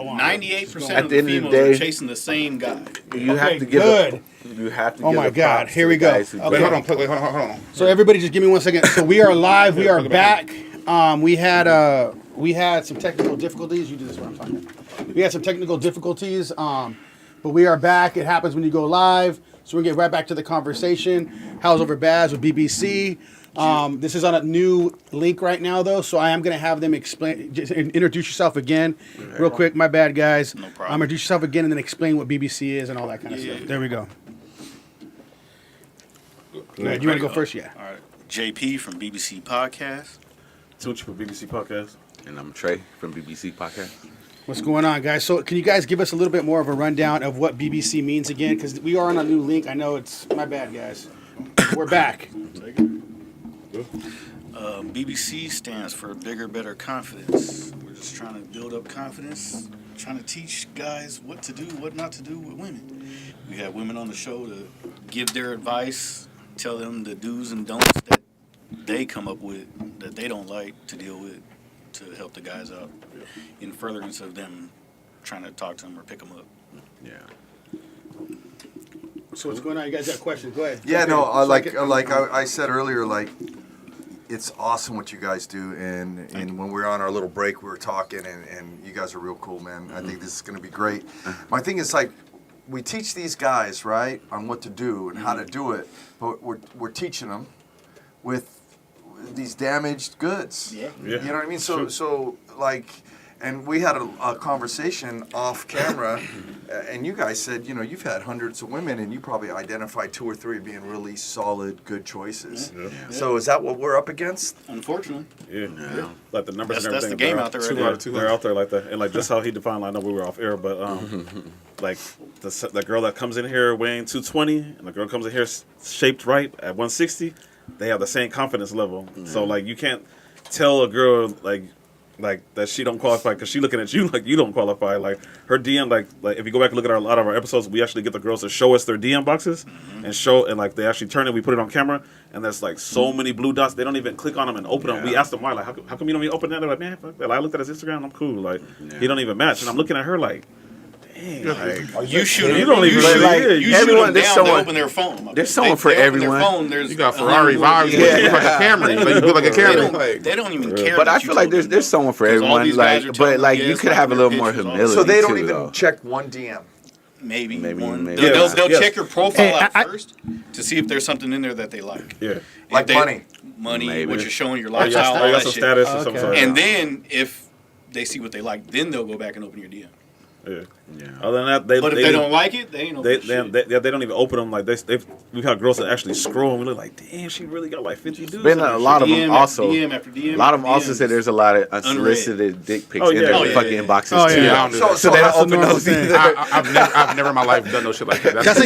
98% of the females are chasing the same guy. You have to give good. You have to. Oh give my God! Here we go. Okay. Wait, hold on. So everybody, just give me 1 second. So we are live. We are back. We had some technical difficulties. You do this while I'm talking. We had some technical difficulties. But we are back. It happens when you go live. So we're gonna get right back to the conversation. How's over Baz with BBC. This is on a new link right now, though, so I am going to have them explain. Just introduce yourself again, real quick. My bad, guys. No problem. Introduce yourself again, and then explain what BBC is and all that kind of stuff. There we go. Right, you want to go first? Yeah. All right. JP from BBC Podcast. Tucci from BBC Podcast. And I'm Trey from BBC Podcast. What's going on, guys? So can you guys give us a little bit more of a rundown of what BBC means again? Because we are on a new link. I know it's my bad, guys. We're back. BBC stands for Bigger, Better Confidence. We're just trying to build up confidence, trying to teach guys what to do, what not to do with women. We have women on the show to give their advice, tell them the do's and don'ts that they come up with, that they don't like to deal with, to help the guys out in furtherance of them trying to talk to them or pick them up. Yeah. So what's going on? You guys got questions? Go ahead. Yeah, no, I said earlier, like, it's awesome what you guys do, and when we were on our little break, we were talking, and you guys are real cool, man. I think this is going to be great. My thing is, like, we teach these guys, right, on what to do and how to do it, but we're teaching them with these damaged goods. Yeah. You know what I mean? So like, and we had a conversation off camera, and you guys said, you know, you've had hundreds of women, and you probably identified 2 or 3 being really solid, good choices. Yeah. So is that what we're up against? Unfortunately. Yeah. Like the numbers and everything. That's the game out there right now. They're out there like that. And like just how he defined, I know we were off air, but like the girl that comes in here weighing 220, and the girl comes in here shaped right at 160, they have the same confidence level. Mm-hmm. So like you can't tell a girl like that she don't qualify because she looking at you like you don't qualify. Like her DM, like if you go back and look at a lot of our episodes, we actually get the girls to show us their DM boxes and like they actually turn it. We put it on camera, and there's like so many blue dots. They don't even click on them and open them. We ask them why, like how come you don't even open that? They're like, man, fuck that. I looked at his Instagram, I'm cool. Like he don't even match, and I'm looking at her like. Like, you shoot them. You don't even you everyone, shoot them down, they open their phone. There's someone for everyone. Phone, you got Ferrari vibes. You like a Camry. Like you feel like a Camry. They don't even care. But I feel like there's someone for everyone. Like, but like you could have a little more humility. So they don't even check one DM. Maybe. They'll check your profile out first to see if there's something in there that they like. Yeah. Like money, Maybe. what you're showing, your lifestyle, all that shit. Status or something. And then if they see what they like, then they'll go back and open your DM. Yeah. Other than that, if they don't like it, they ain't open shit. They don't even open them. Like we've had girls that actually scroll and we look like, damn, she really got like 50 dudes. Been a lot of them also. DM after DM. A lot of them also said there's a lot of unsolicited dick pics in their fucking inboxes too. Yeah, so they don't open those either. I've never in my life done no shit like that. That's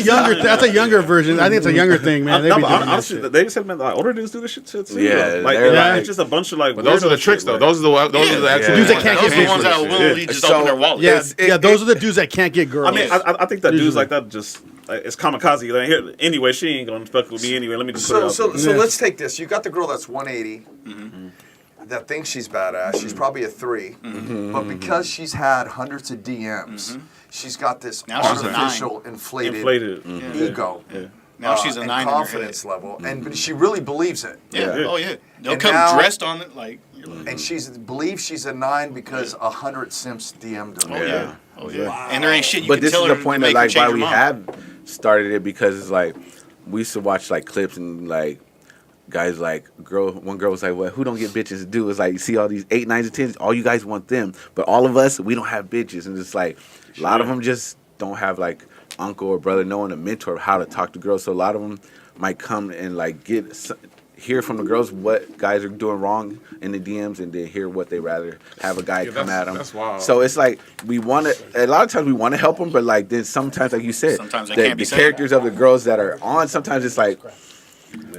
a younger version. I think it's a younger thing, man. Honestly, they said, man, like, older dudes do this shit too. Yeah, like it's just a bunch of like. But those are the tricks, though. Those are the actual dudes that can't get those are the ones that will literally just open their wallet. Yeah, those are the dudes that can't get girls. I mean, I think that dudes like that just it's kamikaze. Like, here, anyway, she ain't gonna fuck with me anyway. Let me just put it out there. So let's take this. You got the girl that's 180 that thinks she's badass. She's probably a 3, but because she's had hundreds of DMs, she's got this artificial inflated ego. Yeah. Now she's a 9 confidence level, but she really believes it. Yeah. Oh yeah. They'll come dressed on it like. And she believes she's a 9 because 100 simps DM'd her. Oh yeah. Wow. And there ain't shit you but can tell her. But this is the point that like why we have started it, because it's like we used to watch like clips and like guys like one girl was like, well, who don't get bitches to do? It's like you see all these 8, 9s, and 10s, all you guys want them, but all of us, we don't have bitches, and it's like a lot of them just don't have like uncle or brother knowing a mentor of how to talk to girls. So a lot of them might come and like hear from the girls what guys are doing wrong in the DMs, and then hear what they rather have a guy come at them. That's wild. So it's like we want to. A lot of times we want to help them, but like then sometimes, like you said, sometimes the characters of the girls that are on. Sometimes it's like.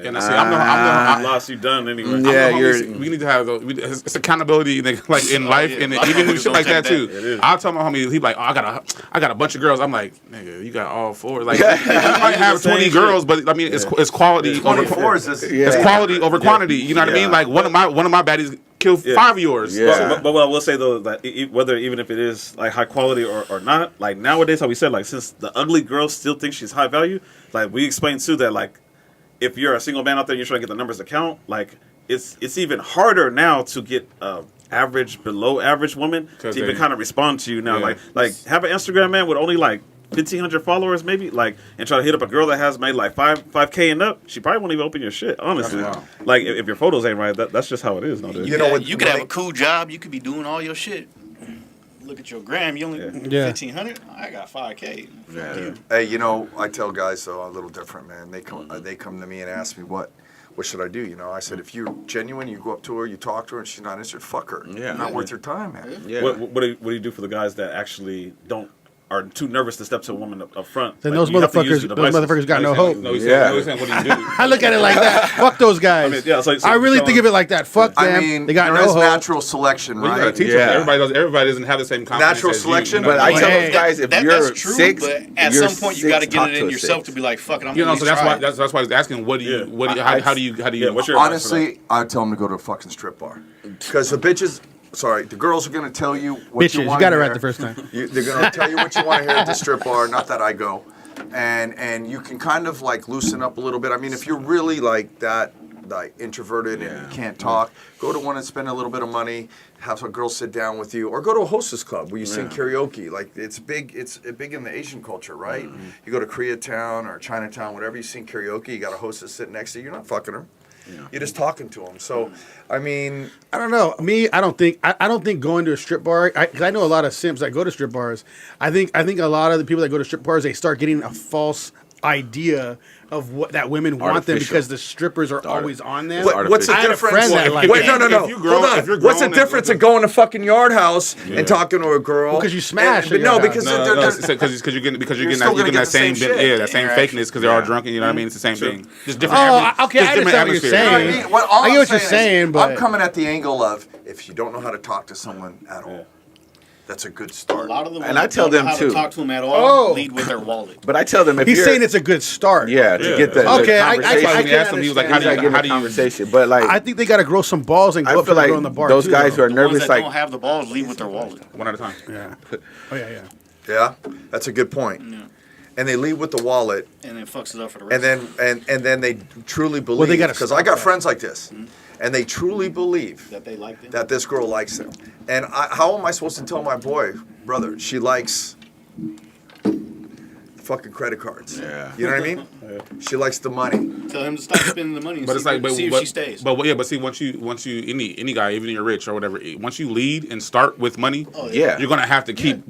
And I say, I'm lost. You done anyway. Yeah, we need to have it's accountability, like in life, and even in shit like that too. I'll tell my homie, he like, oh, I got a bunch of girls. I'm like, nigga, you got all 4. Like, you might have 20 girls, but I mean, it's quality over quantity. You know what I mean? Like one of my baddies kill 5 of yours. Yeah. But what I will say though, that whether even if it is like high quality or not, like nowadays, how we said, like since the ugly girl still thinks she's high value, like we explained too that like if you're a single man out there and you're trying to get the numbers to count, like it's even harder now to get average, below average women to even kind of respond to you now. Yeah. Like have an Instagram man with only like 1,500 followers maybe, like, and try to hit up a girl that has made like 5K and up, she probably won't even open your shit, honestly. Wow. Like if your photos ain't right, that's just how it is nowadays. You know what? You could have a cool job. You could be doing all your shit. Look at your gram. You only 1,500. I got 5K. Yeah. Hey, you know, I tell guys though a little different, man. They come to me and ask me what should I do? You know, I said if you're genuine, you go up to her, you talk to her, and she's not interested, fuck her. Yeah. Not worth your time, man. Yeah. What do you do for the guys that actually are too nervous to step to a woman up front? Then Like, those you have to use motherfuckers, your those devices. motherfuckers got no hope. No, he's Yeah. saying, what do you do? I look at it like that. Fuck those guys. I mean, yeah, so I really think of it like that. Fuck them. I mean, they got there no is hope. natural selection, Well, you gotta right? teach Yeah. them. Everybody doesn't have the same confidence Natural as you, selection, you know? But I tell Hey, those guys, if that's you're true, 6, but at you're some point you got to 6, get talk it to in a yourself 6. to be like, fuck it, I'm You know, gonna so that's try why it. that's why I was asking, what do you how do you what's your advice for that? Honestly, I tell them to go to a fucking strip bar because the bitches. Sorry, the girls are gonna tell you what Bitches, you you want. got it right the first time. They're gonna tell you what you want to hear at the strip bar. Not that I go, and you can kind of like loosen up a little bit. I mean, if you're really like that, like introverted and you can't talk, go to one and spend a little bit of money. Have a girl sit down with you, or go to a hostess club where you sing karaoke. Like it's big. It's big in the Asian culture, right? You go to Koreatown or Chinatown, whatever. You sing karaoke. You got a hostess sitting next to you. You're not fucking her. You're just talking to them. So, I mean, I don't know. Me, I don't think going to a strip bar. Because I know a lot of simps that go to strip bars. I think a lot of the people that go to strip bars, they start getting a false idea of what that women want them Artificial. because the strippers are always on them. what's the I had a difference? friend that like Wait, that. no. if you're grown- Hold on. if you're What's the grown and- difference in going to fucking Yard House and talking to a girl? Well, 'cause you smash But at no, Yard because House. they're because you're getting You're still gonna get that the same same shit. that same fakeness because they're all drunk and you know what I mean. It's the same thing. Just different. Oh, okay, I just different understand what you're atmosphere. You know what I saying. mean? All I get I'm what you're saying, is, but- I'm coming at the angle of if you don't know how to talk to someone at all, that's a good A start. lot of them And I tell don't know them, how too. to talk to them at all. Oh. Lead with their wallet. But I tell them if He's you're saying it's a good start. to Yeah. get the Okay, I- conversation. That's why when he can asked him, he was like, understand. "How He's do not you? How getting do a you?" conversation. But like I think they got to grow some balls and go I up to feel the girl like in the bar. those too, guys who though. are The ones nervous, that like don't have the balls, lead with their wallet. One at a time. Yeah. Oh yeah. Yeah, that's a good point. And they leave with the wallet, And then fucks it up for the rest. and then they truly believe. they gotta Because I stop got that. friends like this, and they truly believe that they like them. that this girl likes them. And how am I supposed to tell my boy, brother, she likes fucking credit cards? Yeah. You know what I mean? She likes the money. Tell him to stop spending the money and But it's see, like, see if she stays. But see, once you any guy, even if you're rich or whatever, once you lead and start with money, yeah. you're gonna have to keep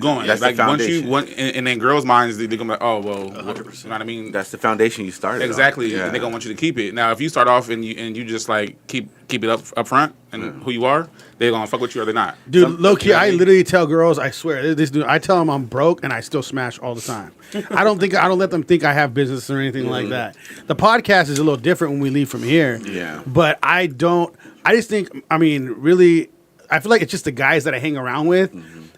going. That's the like once you foundation. and in girls' minds, they're gonna be like, oh well, 100%. you know what I mean? that's the foundation you started on. Exactly, Yeah. and they're gonna want you to keep it. Now, if you start off and you just like keep it up front and who you are, they're gonna fuck with you or they're not. Dude, low key, you know what I I mean? literally tell girls, I swear, this dude, I tell them I'm broke and I still smash all the time. I don't let them think I have business or anything like that. The podcast is a little different when we leave from here. Yeah. But I just think, I mean, really, I feel like it's just the guys that I hang around with,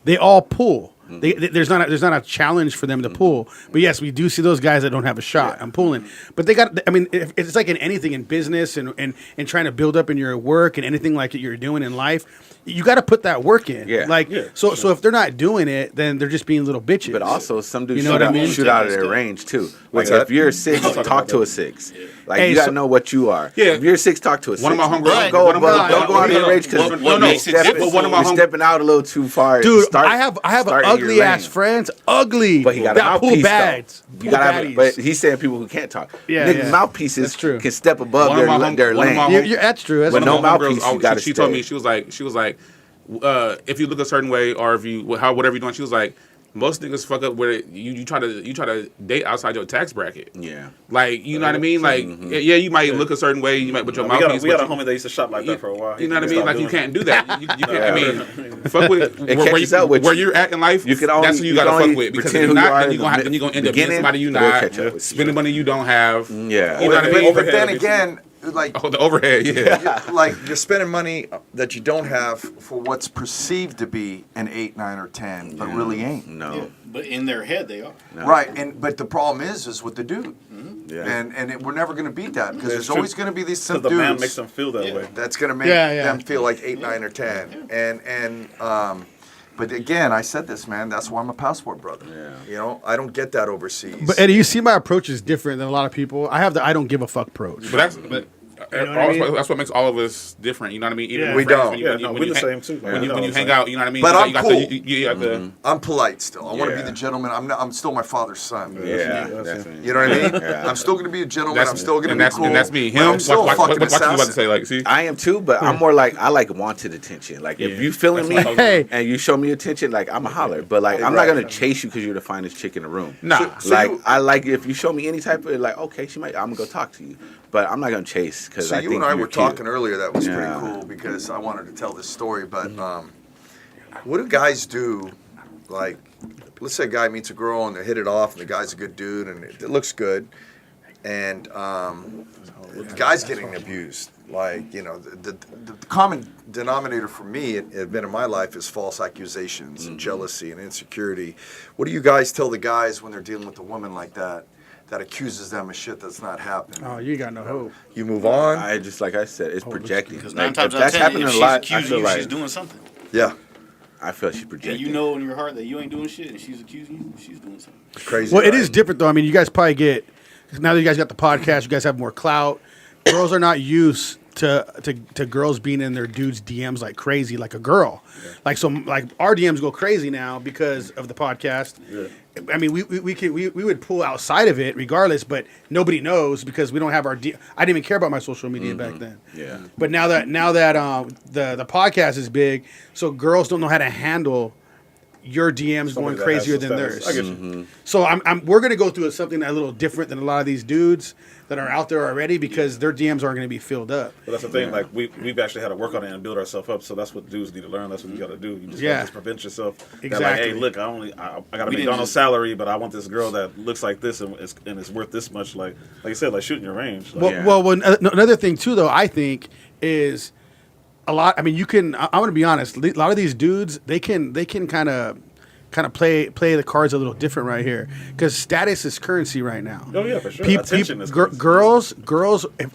they all pull. There's not a challenge for them to pull, but yes, we do see those guys that don't have a shot. I'm pulling, but they got. I mean, it's like in anything in business and trying to build up in your work and anything like that you're doing in life, you got to put that work in. Yeah. Like so if they're not doing it, then they're just being little bitches. But also, some dudes You know what I mean? shoot out of their range too. Like What's that? if you're a 6, talk to a 6. Like Hey, you gotta so- know what you are. Yeah. If you're a 6, talk to a 6. One of my homegirls- Don't one of my- go out of your range because what makes it different- but one of my you're home- stepping out a little too far. Dude, Start- I have start in your ugly ass lane. friends, ugly. But he got a that pull mouthpiece bags. though. Pull You gotta have, baddies. but he's saying people who can't talk. Yeah, Niggas yeah. mouthpieces That's true. can step above One of my their home- one of lane. my home- That's true. That's But true. no One of my mouthpiece, homegirls, you gotta she told stay. me, she was like, if you look a certain way or if you whatever you're doing, she was like, most niggas fuck up where you try to date outside your tax bracket. Yeah. Like you know what I mean? Like yeah, you might look a certain way, you might put your We got mouthpiece. a but you- homie that used to shop like that for a while. You know what I He mean? Like stopped you doing can't do that. You can't. I mean, fuck with It catches up with where you. you're at in life. You can only- that's who you you gotta can fuck only with because if pretend you're who you not, are then in you're gonna the end up being beginning, somebody you they'll not catch up with you. spending money you don't have. Yeah. You know what I But, mean? but then again, like Oh, the overhead. Yeah. like you're spending money that you don't have for what's perceived to be an 8, 9, or 10, but really ain't. No. Yeah, but in their head, they are. No. Right, but the problem is with the dude. Yeah. And we're never going to beat that because there's true. always going to be these some Because the man dudes makes them feel that way. that's going to make them feel like 8, 9, or 10. But again, I said this, man. That's why I'm a passport brother. Yeah. You know, I don't get that overseas. But Eddie, you see, my approach is different than a lot of people. I have the I don't give a fuck approach. But that's what makes all of us different. You know what I mean? Even Yeah. with We friends, don't. when you- when you- Yeah, when we're you the hang- same too. When you Yeah. hang out, you know what I mean? But you I'm got cool. you got the I'm polite still. I want to be Yeah. the gentleman. I'm still my father's son. Yeah, Yeah. definitely. You know what I mean? Yeah. I'm still going to be a gentleman. I'm still going to and be that's cool. and that's me. but Him. I'm still a Watch fucking what you about to assassin. say. Like, see, I am too, but I'm more like I like wanted attention. Like if you feeling me That's what I was- and you show me attention, like I'm a holler. But like I'm not gonna chase you because you're the finest chick in the room. Nah. So like you- I like if you show me any type of like okay, she might I'm gonna go talk to you, but I'm not gonna chase because So I you think and I you're were cute. talking earlier. That was pretty Yeah. cool because I wanted to tell this story. But what do guys do? Like, let's say a guy meets a girl and they hit it off, and the guy's a good dude, and it looks good, and the guy's getting abused. Like, you know, the common denominator for me, it been in my life, is false accusations and jealousy and insecurity. What do you guys tell the guys when they're dealing with a woman like that accuses them of shit that's not happening? Oh, you got no hope. You move on. I just like I said, it's projecting. Because Like, 9 times if out of that's 10, happening if a she's lot, I accusing feel you, like she's doing something. Yeah, I feel she's And projecting. you know in your heart that you ain't doing shit, and she's accusing you, she's doing something. it's crazy. Well, it right? is different though. I mean, you guys probably get now that you guys got the podcast, you guys have more clout. Girls are not used to girls being in their dudes' DMs like crazy, like a girl. Like our DMs go crazy now because of the podcast. Yeah. I mean, we would pull outside of it regardless, but nobody knows because we don't have our. I didn't even care about my social media back then. Yeah. But now that the podcast is big, so girls don't know how to handle your DMs Somebody going that crazier has than the theirs. status. I get you. So we're gonna go through something a little different than a lot of these dudes that are out there already because their DMs aren't gonna be filled up. But that's the thing. Like we've actually had to work on it and build ourselves up. So that's what dudes need to learn. That's what you got to do. You just gotta just prevent yourself. That, like, Exactly. hey, look, I got a We didn't McDonald's just- salary, but I want this girl that looks like this and it's worth this much. Like you said, like shooting your range. Like, Well, another thing too, though, I think is a lot. I mean, you can. I'm gonna be honest. A lot of these dudes, they can kind of play the cards a little different right here because status is currency right now. Oh yeah, for sure. Attention is currency. Girls,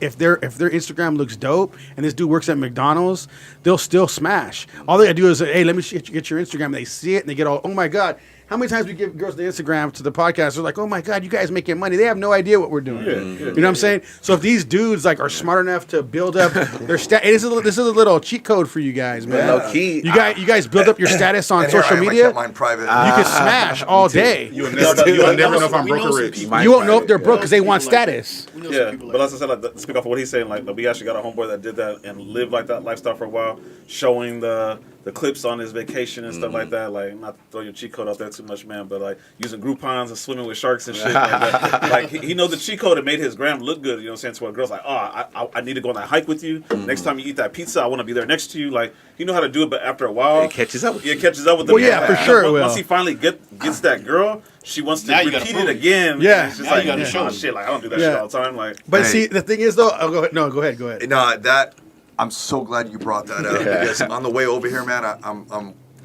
if their Instagram looks dope and this dude works at McDonald's, they'll still smash. All they gotta do is say, hey, let me get your Instagram. And they see it and they get all, oh my god. How many times we give girls the Instagram to the podcast? They're like, "Oh my god, you guys making money." They have no idea what we're doing. You know what I'm saying? So if these dudes like are smart enough to build up their this is a little cheat code for you guys, man. Low key, You guys build up your status on And here I social am, I media. kept mine private. You can smash all day. you will never know if I'm broke or rich. You won't know if they're broke because they want status. We know some Yeah, people but like as I said, like, to speak off of what he's saying, like we actually got a homeboy that did that and lived like that lifestyle for a while, showing the clips on his vacation and stuff like that. Like, not to throw your cheat code out there too much, man, but like using Groupons and swimming with sharks and shit. Like, that. Like he knows the cheat code that made his gram look good. You know what I'm saying? To where a girl's like, oh, I need to go on that hike with you. Next time you eat that pizza, I want to be there next to you. Like, you know how to do it, but after a while, It catches up with Yeah, you. it catches up with the Well, yeah, for sure it will. Once he finally gets that girl, she wants to Now you gotta repeat prove it it. again. Yeah. And it's just Now like, you gotta show oh, it. shit, like I don't do that Yeah. shit all the time. Like, But Hey. see, the thing is though, go ahead. No, go ahead. No, that I'm so glad you brought that up because on the way over here, man,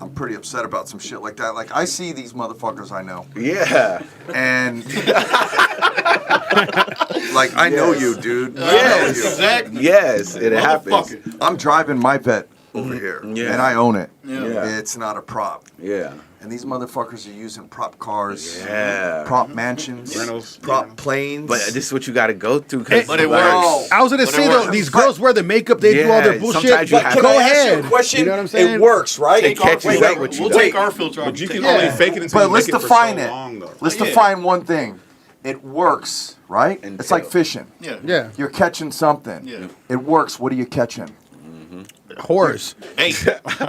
I'm pretty upset about some shit like that. Like I see these motherfuckers I know, Yeah. and like I know you, dude. I know Yes. you. Exactly. Yes, it happens. Motherfucker. I'm driving my vet over here, Yeah. and I own it. Yeah. It's not a prop. Yeah. And these motherfuckers are using prop cars, Yeah. prop mansions, Reynolds. prop planes. But this is what you got to go through. 'Cause, But it like, works. I was gonna But say it though, works. these girls wear the makeup, they do all their Yeah, bullshit. sometimes you But have go to- ahead. question? You know what I'm saying? It works, right? It catches Wait, up wait, with you. We'll though. take our filter off. But you can Yeah. only fake it until But you let's make it define for so it. long, though. Let's Yeah. define one thing. It works, right? Until- It's like fishing. Yeah. Yeah, You're catching something. Yeah. It works. What are you catching? whores Hey,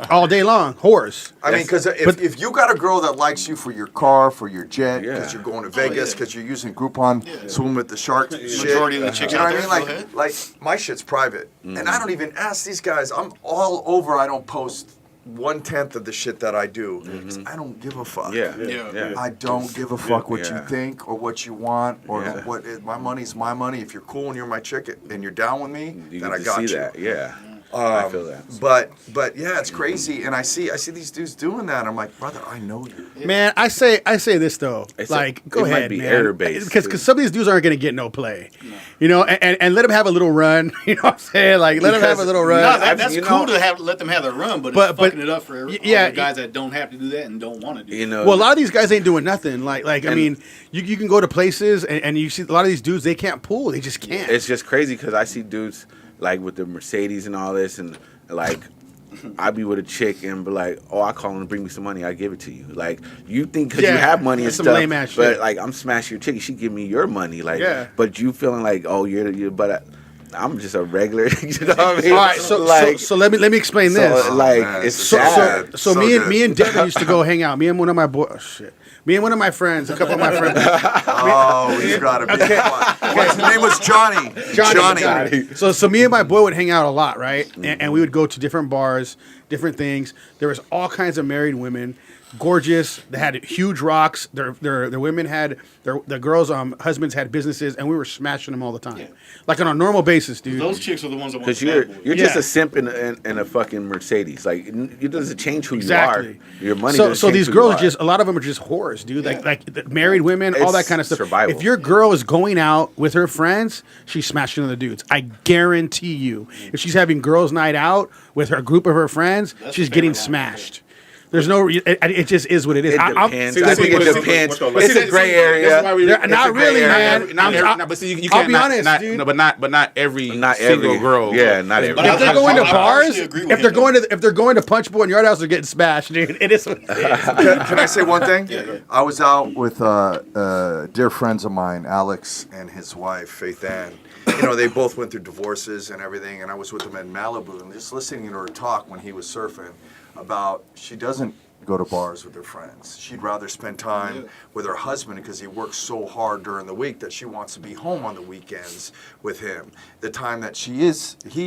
all day long. Whores. I mean, because if you got a girl that likes you for your car, for your jet, because Yeah. you're going to Vegas, yeah. because you're using Groupon, swim with the shark shit. majority of the chicks You know out what I there. mean? Go ahead. Like my shit's private, and I don't even ask these guys. I'm all over. I don't post 1/10 of the shit that I do. 'Cause I don't give a fuck. Yeah. Yeah. Yeah. I don't give a fuck what Yeah. you think or what you want or Yeah. what. My money's my money. If you're cool and you're my chick and you're down with me, You then get I to got see you. that. Yeah. I feel that. But yeah, it's crazy, and I see these dudes doing that. I'm like, brother, I know you. Man, I say this though. It's like, a- go it might ahead, be man. error-based, Because too. some of these dudes aren't going to get no play. You know, and let them have a little run. You know what I'm saying? Like, let them have a little run. No, I've- that's you cool know- to let them have their run, but But- it's fucking it up for all yeah, the guys that don't have to do that and don't want to do You it. know, Well, a lot of these guys ain't doing nothing. Like I And- mean, you can go to places and you see a lot of these dudes, they can't pull. They just can't. it's just crazy because I see dudes like with the Mercedes and all this, and like I be with a chick and be like, oh, I call him to bring me some money, I give it to you. Like you think because Yeah, you have money and that's some stuff, lame-ass but shit. like I'm smashing your chick, she give me your money, like, Yeah. but you feeling like, oh, you're, but I'm just a regular, you know what I mean? All right, so like, so let me explain this. so, like man, it's so sad. good. So So me good. and Devin used to go hang out. Me and one of my boys. Oh, shit. Me and one of my friends, a couple of my friends. Oh, he's got to be. His name was Johnny. Johnny. So me and my boy would hang out a lot, right? And we would go to different bars, different things. There was all kinds of married women, gorgeous. They had huge rocks. Their women had the girls' husbands had businesses, and we were smashing them all the time, like on a normal basis, dude. Those chicks are the ones that want Because the you're bad boys. you're just Yeah. a simp in a fucking Mercedes. Like it doesn't change who Exactly. you are. Your money. So doesn't change these who girls you are are. just a lot of them are just whores, dude. Like the married women, all that It's kind of stuff. survival. If your girl is going out with her friends, she's smashing other dudes. I guarantee you. If she's having girls' night out with her group of her friends, That's she's the getting favorite line. smashed. There's no. It just is what it is. It depends. I think it depends. But It's see, a gray see, area. that's why we- They're- it's not a gray really, area. man. But see, you I'll can't. be honest, dude. But not every Not single every girl. Yeah, not every. But If they're going to I bars, actually agree with if they're him, going to if they're going to Punch Bowl and Yard House, they're getting smashed, dude. It is what it is. Can I say one thing? Yeah, go ahead. I was out with dear friends of mine, Alex and his wife, Faith Ann. You know, they both went through divorces and everything, and I was with them in Malibu and just listening to her talk when he was surfing about she doesn't go to bars with her friends. She'd rather spend time with her husband because he works so hard during the week that she wants to be home on the weekends with him. The time that he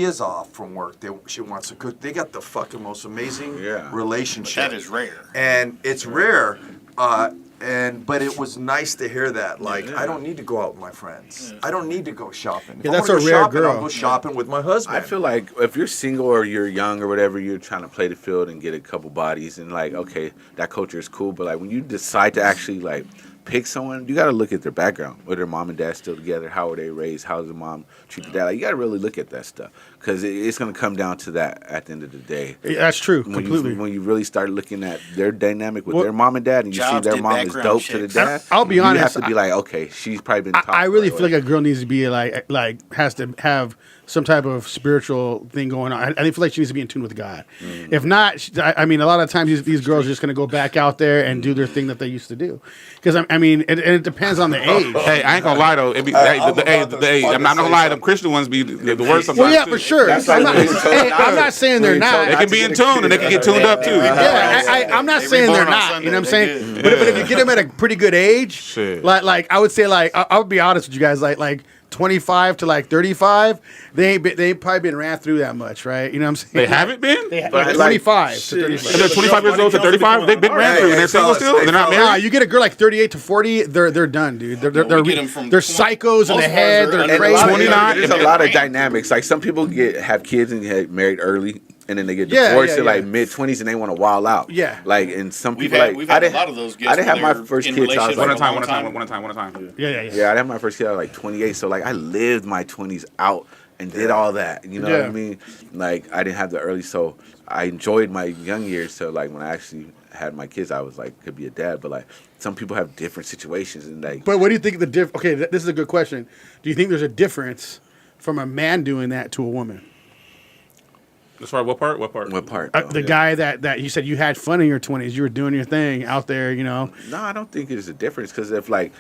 is off from work, she wants to cook. They got the fucking most amazing relationship. That is rare. And it's rare. But it was nice to hear that. Like, I don't need to go out with my friends. I don't need to go shopping. If Yeah, I that's wanna a go rare shopping, girl. I'll go shopping with my husband. I feel like if you're single or you're young or whatever, you're trying to play the field and get a couple bodies and like, okay, that culture is cool. But like when you decide to actually like pick someone, you got to look at their background. Were their mom and dad still together? How were they raised? How does the mom treat the dad? Like, you got to really look at that stuff because it's going to come down to that at the end of the day. That's true, When completely. when you really start looking at their dynamic with Well, their mom and dad, and you see jobs their did mom is background dope to the checks. dad, I'll be you honest, have to be like, okay, she's probably been taught. I really the feel right like a girl needs to be like has to have some type of spiritual thing going on. I feel like she needs to be in tune with God. If not, I mean, a lot of times these girls are just going to go back out there and do their thing that they used to do. Because I mean, it depends on the age. Hey, I ain't gonna lie though. It be, I'm not gonna lie. The Christian ones be the worst sometimes. Well, yeah, too. for sure. That's I'm like not, when you told- hey, I'm not saying they're not. They can be in tune and they can get tuned up too. Yeah, I'm not They saying they're reborn on not. Sunday, You know what I'm they saying? did. But if you get them at a pretty good age, Shit. like I would say, like I would be honest with you guys, like 25 to like 35, they ain't probably been ran through that much, right? You know what I'm saying? They haven't been. Like 25 to 35. And they're 25 years old to 35. They've been ran through and they're single still. They're not Nah, married. you get a girl like 38 to 40, they're done, dude. They're we get 'em from they're 20 psychos in the most head. bars are They're under crazy. 29. There's a lot of dynamics. Like some people have kids and get married early, and then they get divorced at like mid-20s and they want to wild out. Yeah. Like and some We've people had, like we've I had a didn't lot of those guests. I didn't have when my they're first in kids. I was relationships like, One at a for time. long One at a time. Yeah. yeah, I didn't have my first kid. I was like 28. So like I lived my 20s out and did all that. You know what Yeah. I mean? Like I didn't have the early, so I enjoyed my young years. So like when I actually had my kids, I was like could be a dad. But like some people have different situations and like. But what do you think okay, this is a good question. Do you think there's a difference from a man doing that to a woman? As far as what part? What part? What part? The though? guy that you said you had fun in your 20s, you were doing your thing out there, you know. No, I don't think there's a difference because if like.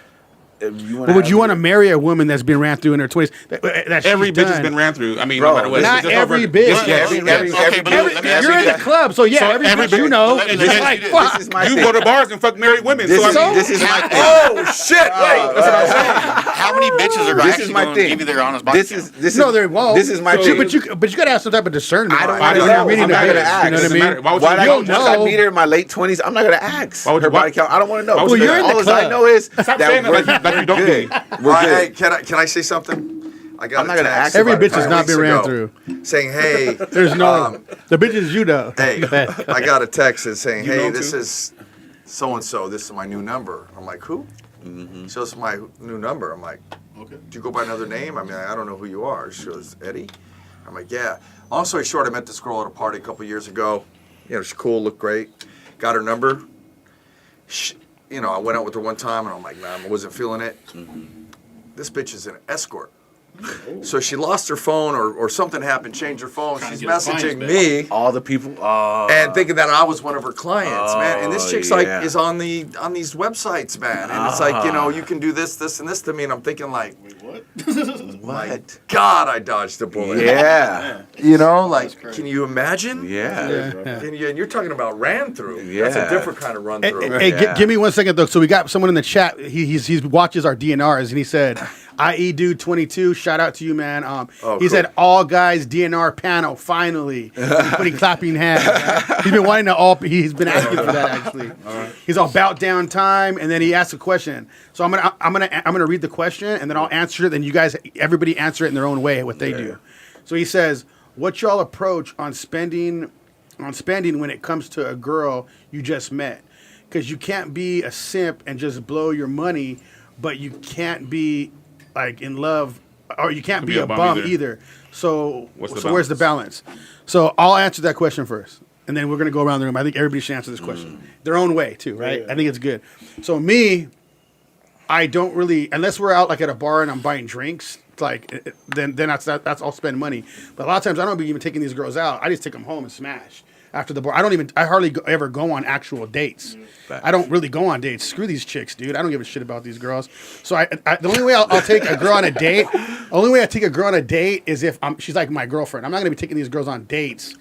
If you wanna But would have you want to your- marry a woman that's been ran through in her 20s? That Every she's bitch has done? been ran through. I mean, Bro, no matter what. not It's just every over- bitch. Yes, yes, Every- yes. every- Okay, every- but Every- let me ask you're you in the that. club, so yeah, So every every bitch you bitch- know let me- is let me like, ask you fuck. This is my You thing. go to bars and fuck married women. This So is I mean, this is my thing. Oh shit! How many bitches are This actually is my going to thing. give you their honest body This is count? this No, is they won't. This is my So- thing. But you gotta have some type of discernment. I don't when want to you're know. meeting I'm the not bitch, gonna you ask. know what I Doesn't mean? matter. Why would Why you I don't don't once I know. meet her in my late 20s, I'm not gonna ask Why would her you- body count. I don't want to know. Why would Well, you you're do in that? the All I club. know is Stop that saying we're that like you don't good. be. We're Hey, good. can I say something? I got I'm not a gonna text ask Every about it. bitch has not been ran through. saying, "Hey, There's no. The bitch is you though. hey, Go ahead. I got a text that's saying, You hey, know this too? is so and so. This is my new number." I'm like, "Who?" She goes, "My new number." I'm like, Okay. "Do you go by another name?" I mean, I don't know who you are. She goes, "Eddie." I'm like, "Yeah." Long story short, I met this girl at a party a couple years ago. You know, she's cool, looked great. Got her number. You know, I went out with her one time, and I'm like, nah, I wasn't feeling it. This bitch is an escort. So she lost her phone or something happened, changed her phone. Trying to She's get her clients messaging back. me All the people. and thinking that I was one of her clients, man. And this chick's like yeah. is on these websites, man. And it's like, you know, you can do this, this, and this to me, and I'm thinking like, Wait, what? my God, I dodged a bullet. Yeah. You know, like, crazy. can you imagine? Yeah. And you're talking about ran through. Yeah. That's a different kind of run Hey, through. hey, Yeah. give me 1 second though. So we got someone in the chat. He watches our DNRs and he said, "IE dude 22, shout out to you, man." He cool. said, "All guys DNR panel finally." He's putting clapping hands. Right? He's been wanting to all. He's been asking for that actually. He's all about down time, and then he asked a question. So I'm gonna read the question and then I'll answer it. Then you guys, everybody answer it in their own way what they do. So he says, "What's y'all approach on spending when it comes to a girl you just met? Because you can't be a simp and just blow your money, but you can't be like in love, or you can't be a bum either. So where's the balance?" So I'll answer that question first, and then we're gonna go around the room. I think everybody should answer this question their own way too, right? I think it's good. So me, I don't really, unless we're out like at a bar and I'm buying drinks, like then that's I'll spend money. But a lot of times I don't be even taking these girls out. I just take them home and smash after the bar. I hardly ever go on actual dates. I don't really go on dates. Screw these chicks, dude. I don't give a shit about these girls. So the only way I'll take a girl on a date, only way I take a girl on a date is if she's like my girlfriend. I'm not gonna be taking these girls on dates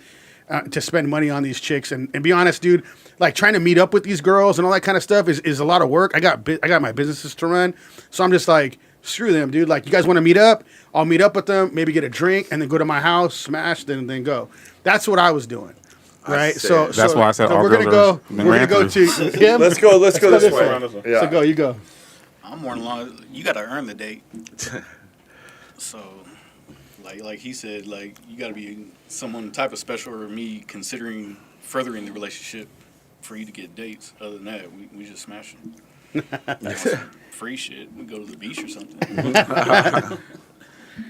to spend money on these chicks. And be honest, dude, like trying to meet up with these girls and all that kind of stuff is a lot of work. I got my businesses to run, so I'm just like, screw them, dude. Like, you guys want to meet up? I'll meet up with them, maybe get a drink, and then go to my house, smash, then go. That's what I was doing. Right, That's why I said all we're gonna girls go. been We're gonna ran go through. to him. Let's go this way. So go, you go. I'm more along. You got to earn the date. So, like he said, like you got to be someone type of special, or me considering furthering the relationship for you to get dates. Other than that, we just smash them. Free shit. We go to the beach or something.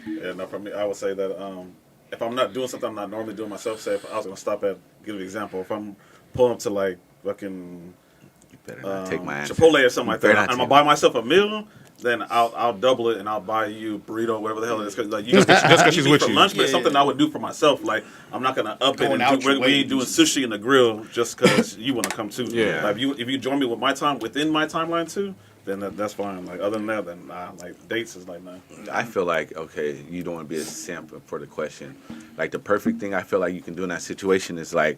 Yeah, no, for me, I would say that if I'm not doing something I'm not normally doing myself, say if I was going to stop at, give an example, if I'm pulling up to like fucking You better not take my answer. Chipotle or something like better that, not and I'm going take to buy myself a meal, then I'll double it and I'll buy you burrito, whatever the hell it is. Cause, like, you Just 'cause she's with for you. lunch, but it's Yeah. something I would do for myself. Like, I'm not going to up it Going and out your we way. ain't doing sushi in the grill just because you want to come too. Yeah. Like, if you join me with my time within my timeline too, then that's fine. Like, other than that, then nah. Like, dates is like, nah. I feel like, okay, you don't want to be a simp for the question. Like, the perfect thing I feel like you can do in that situation is like,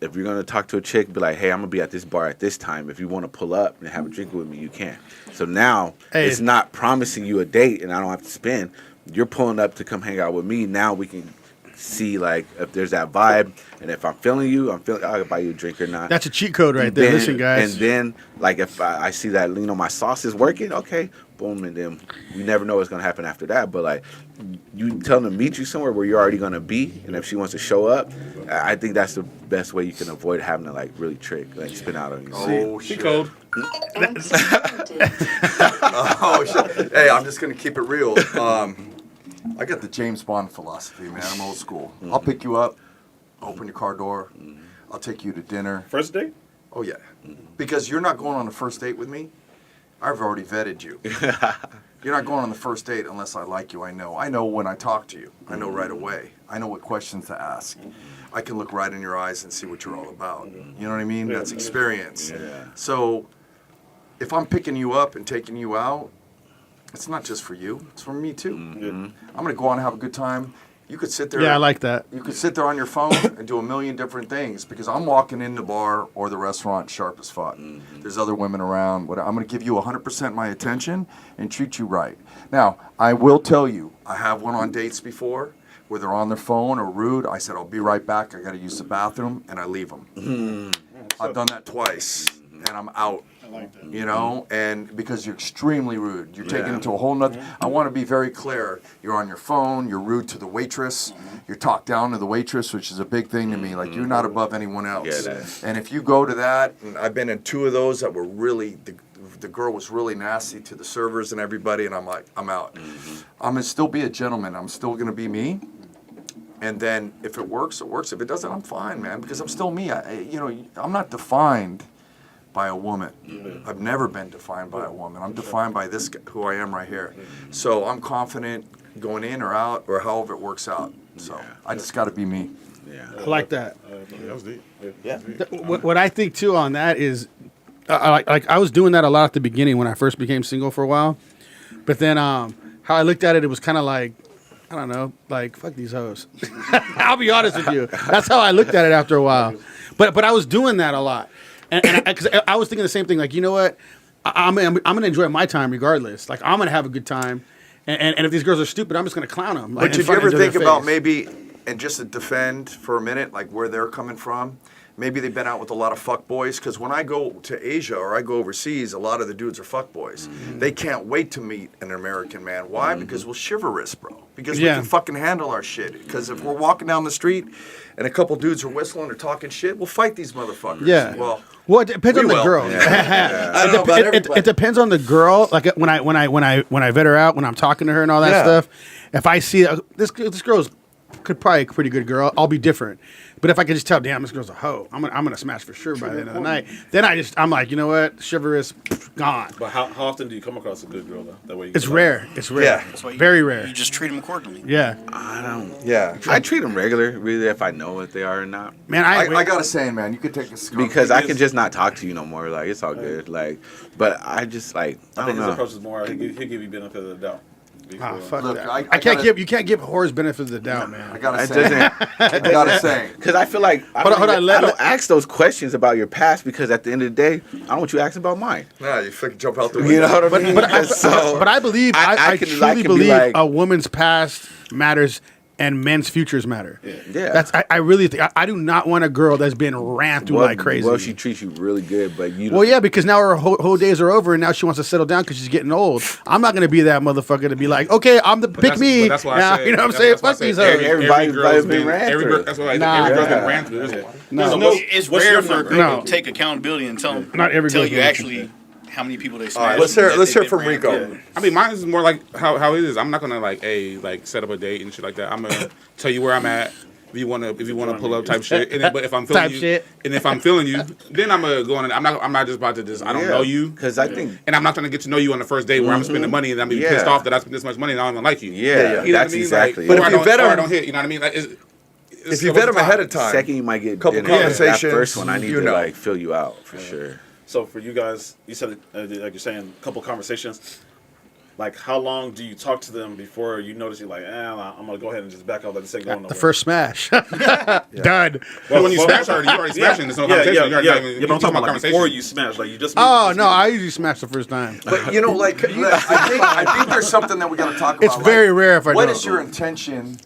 if you're going to talk to a chick, be like, hey, I'm going to be at this bar at this time. If you want to pull up and have a drink with me, you can. So now it's not promising you a date and I don't have to spend. You're pulling up to come hang out with me. Now we can see, like, if there's that vibe. And if I'm feeling you, I'll buy you a drink or not. That's a cheat code right there. Listen, guys. And then, like, if I see that, you know, my sauce is working, okay, boom, and then you never know what's going to happen after that. But, like, you tell them to meet you somewhere where you're already going to be, and if she wants to show up, I think that's the best way you can avoid having to, like, really spin out on you. Oh, shit. code. Oh, shit. Hey, I'm just going to keep it real. I got the James Bond philosophy, man. I'm old school. I'll pick you up, open your car door. I'll take you to dinner. First date? Oh, yeah. Because you're not going on a first date with me. I've already vetted you. You're not going on the first date unless I like you. I know when I talk to you. I know right away. I know what questions to ask. I can look right in your eyes and see what you're all about. You know what I mean? That's experience. Yeah. So if I'm picking you up and taking you out, it's not just for you. It's for me too. I'm going to go on and have a good time. You could sit there. Yeah, I like that. You could sit there on your phone and do a million different things because I'm walking in the bar or the restaurant sharp as fuck. There's other women around. But I'm going to give you 100% my attention and treat you right. Now, I will tell you, I have went on dates before where they're on their phone or rude. I said, I'll be right back. I got to use the bathroom, and I leave them. I've done that twice, and I'm out. I like that. You know, and because you're extremely rude, you're taking it to a whole nother. I want to be very clear. You're on your phone. You're rude to the waitress. You're talked down to the waitress, which is a big thing to me. Like you're not above anyone else. Yeah, that is. And if you go to that, and I've been in 2 of those that were really the girl was really nasty to the servers and everybody, and I'm like, I'm out. I'm gonna still be a gentleman. I'm still gonna be me. And then if it works, it works. If it doesn't, I'm fine, man, because I'm still me. I'm not defined by a woman. I've never been defined by a woman. I'm defined by this who I am right here. So I'm confident going in or out or however it works out. So I just got to be me. Yeah. I like that. That was deep. Yeah. What I think too on that is, like I was doing that a lot at the beginning when I first became single for a while, but then how I looked at it, it was kind of like, I don't know, like fuck these hoes. I'll be honest with you. That's how I looked at it after a while. But I was doing that a lot, and because I was thinking the same thing. Like, you know what, I'm gonna enjoy my time regardless. Like I'm gonna have a good time, and if these girls are stupid, I'm just gonna clown them. Like, But did you ever think about maybe, and just to defend for a minute, like where they're coming from? Maybe they've been out with a lot of fuck boys. Because when I go to Asia or I go overseas, a lot of the dudes are fuck boys. They can't wait to meet an American man. Why? Because we're chivalrous, bro. Because we can fucking handle our shit. Because if we're walking down the street and a couple dudes are whistling or talking shit, we'll fight these motherfuckers. Yeah. Well, it depends we on the will. girl. I don't know about everybody. It depends on the girl. Like when I vet her out, when I'm talking to her and all that Yeah. stuff. If I see this girl's probably a pretty good girl, I'll be different. But if I can just tell, damn, this girl's a hoe, I'm gonna smash for sure by the end of the night. Then I'm like, you know what, chivalrous, gone. But how often do you come across a good girl though? That way you It's can- rare. It's rare. Yeah. That's why Very rare. You just treat them accordingly. Yeah, I don't. Yeah. I treat them regular, really, if I know what they are or not. man. I got a saying, man. You could take a scope. Because I can just not talk to you no more. Like it's all good. Like, but I just like I I don't think his know. approach is more. He'll give you benefit of the doubt. Ah, fuck Look, that. I I can't gotta- you can't give whores benefit of the doubt, I man. got a It saying. doesn't. I got a saying. Because I feel like I Hold on, I don't ask those questions about your past because at the end of the day, I don't want you to ask about mine. Nah, you fucking jump out the window. You know what I mean? But I believe I can truly be believe like- a woman's past matters and men's futures matter. Yeah. That's I really think I do not want a girl that's been ran through like crazy. Well, she treats you really good, but you. Well, yeah, because now her whole days are over, and now she wants to settle down because she's getting old. I'm not gonna be that motherfucker to be like, okay, pick me. But that's why now, I said, you know what I'm that's saying? why I Fuck said these every- hoes. Everybody's every girl's been ran every through. girl- That's why Nah. every girl's been ran through. There's No. It's What's rare your for a number? girl No. to take accountability and tell Not every tell girl's you gonna actually how many people they All smashed. right, let's hear from Rico. I mean, mine is more like how it is. I'm not gonna like set up a date and shit like that. I'm gonna tell you where I'm at. If you wanna pull up type shit. And then, but if I'm feeling Type you, shit. and if I'm feeling you, then I'm gonna go on. I'm not just about to just I don't know you. Because I think. And I'm not gonna get to know you on the first date where I'm spending money and I'm gonna be pissed Yeah. off that I spent this much money and I don't even like you. Yeah, You know that's what I mean? exactly. Like, But or if you vet or I him- don't hit. You know what I mean? Like, If you vet them ahead of time, Second, you might get Couple dinner. conversations, That first one, I need you to know. like fill you out for sure. So for you guys, you said like you're saying, a couple conversations. Like, how long do you talk to them before you notice you're like, I'm gonna go ahead and just back off, let this thing go nowhere? The first smash, done. Well, when you smash already, you already smashing. There's no conversation. Yeah, You're not even- yeah, but I'm talking about conversation. before you smash. Like, you just. Oh no, I usually smash the first time. But you know, like I think there's something that we got to talk about. It's very like, rare if I What don't. is your intention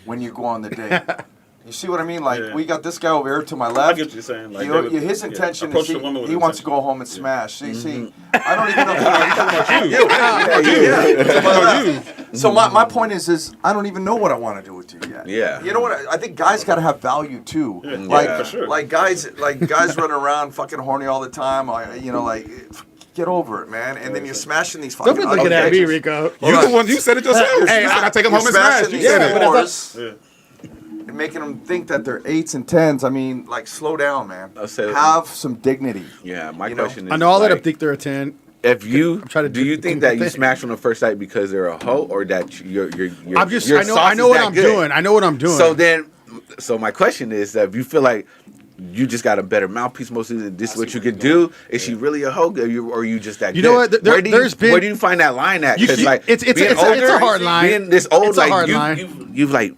when you go on the date? You see what I mean? Like Yeah. we got this guy over here to my I left. get what you're saying. Like, You know, they would- his intention approach is the woman with he wants to intention. go home and smash. See, I don't even know. So my point is I don't even know what I want to do with you yet. Yeah. You know what? I think guys got to have value too. Yeah, for sure. Like guys running around fucking horny all the time. You know, like. Get over it, man. And then you're smashing these fucking. Don't be looking at me, Rico. You the one. You said it yourself. You said I take them home and smash. You said it. Wars, Yeah. and making them think that they're 8s and 10s. I mean, like, slow down, man. I'll say- Have some dignity. Yeah, my You know, question is. I know all that I like, think they're a 10. If you trying to do, you think that you smash on the first night because they're a hoe, or that your I'm just your I know sauce is what that I'm good? doing. I know what I'm doing. So my question is that if you feel like you just got a better mouthpiece most of the this is what you could do, is she really a hoe, or are you just that? You good? know what? Where do there's been- where do you find that line at? You- Because you- like it's a hard line. Being this old, It's a like hard line. you've like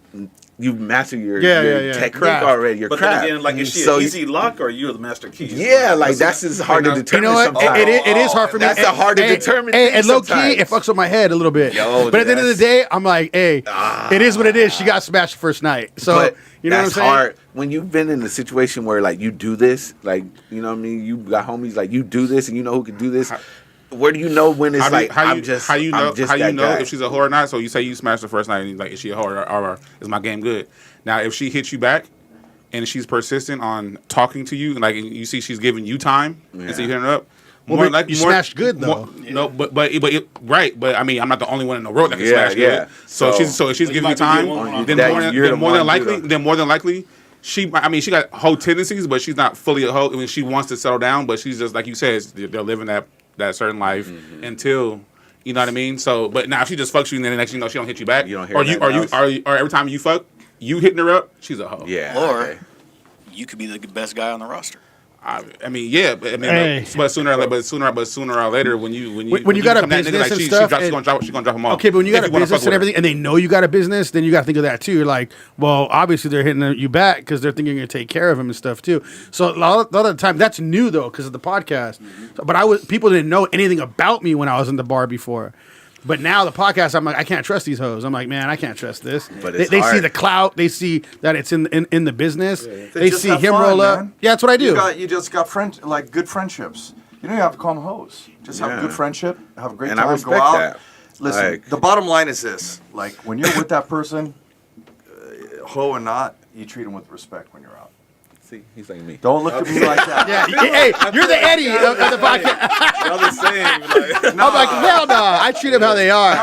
you've mastered your Yeah. technique Craft. already. Your But craft. then again, like, is she So an you- easy lock or you're the master key? Yeah, like that's just hard to You determine. know what? Sometimes. It is hard for me. That's a hard to And- determine And, thing low key, sometimes. it fucks with my head a little bit. Yo, but at the end of the that's- day, I'm like, hey, it is what it is. She got smashed the first night. So But you know what I'm that's saying? hard. when you've been in a situation where like you do this, like you know what I mean, you got homies like you do this, and you know who can do this. Where do you know when it's how you know guy. if she's a whore or not? So you say you smashed the first night, and you're like, is she a whore or is my game good? Now, if she hits you back and she's persistent on talking to you, and like you see she's giving you time, and so you hitting her up. You smashed good though. No, but right. But I mean, I'm not the only one in the world that can smash good. So if she's giving you time, then more than likely. She got hoe tendencies, but she's not fully a hoe. I mean, she wants to settle down, but she's just like you said, they're living that certain life until you know what I mean. So, but now if she just fucks you, and then the next thing you know, she don't hit you back. You don't hear or every time you fuck, you hitting her up, she's a hoe. Yeah. Or you could be the best guy on the roster. I mean, yeah, but sooner or later, when you got a come that nigga, business like, and she's stuff, gonna drop them off. Okay, but when you got a wanna business fuck and with her. everything, and they know you got a business, then you got to think of that too. You're like, well, obviously they're hitting you back because they're thinking you're gonna take care of them and stuff too. So a lot of the time, that's new though because of the podcast. So, but people didn't know anything about me when I was in the bar before. But now the podcast, I'm like, I can't trust these hoes. I'm like, man, I can't trust this. But they see the clout. They see that it's in the business. They just see have him fun, roll up. man. Yeah, that's what I do. You just got good friendships. You don't have to call them hoes. Just have a good friendship. Have a great And time. I Go respect out. that. Listen, Like- the bottom line is this: like when you're with that person, hoe or not, you treat them with respect when you're out. See, he's like me. Don't look at me like that. Yeah, hey, you're the Eddie of the podcast. Y'all the same. I'm like, hell no. I treat them how they are.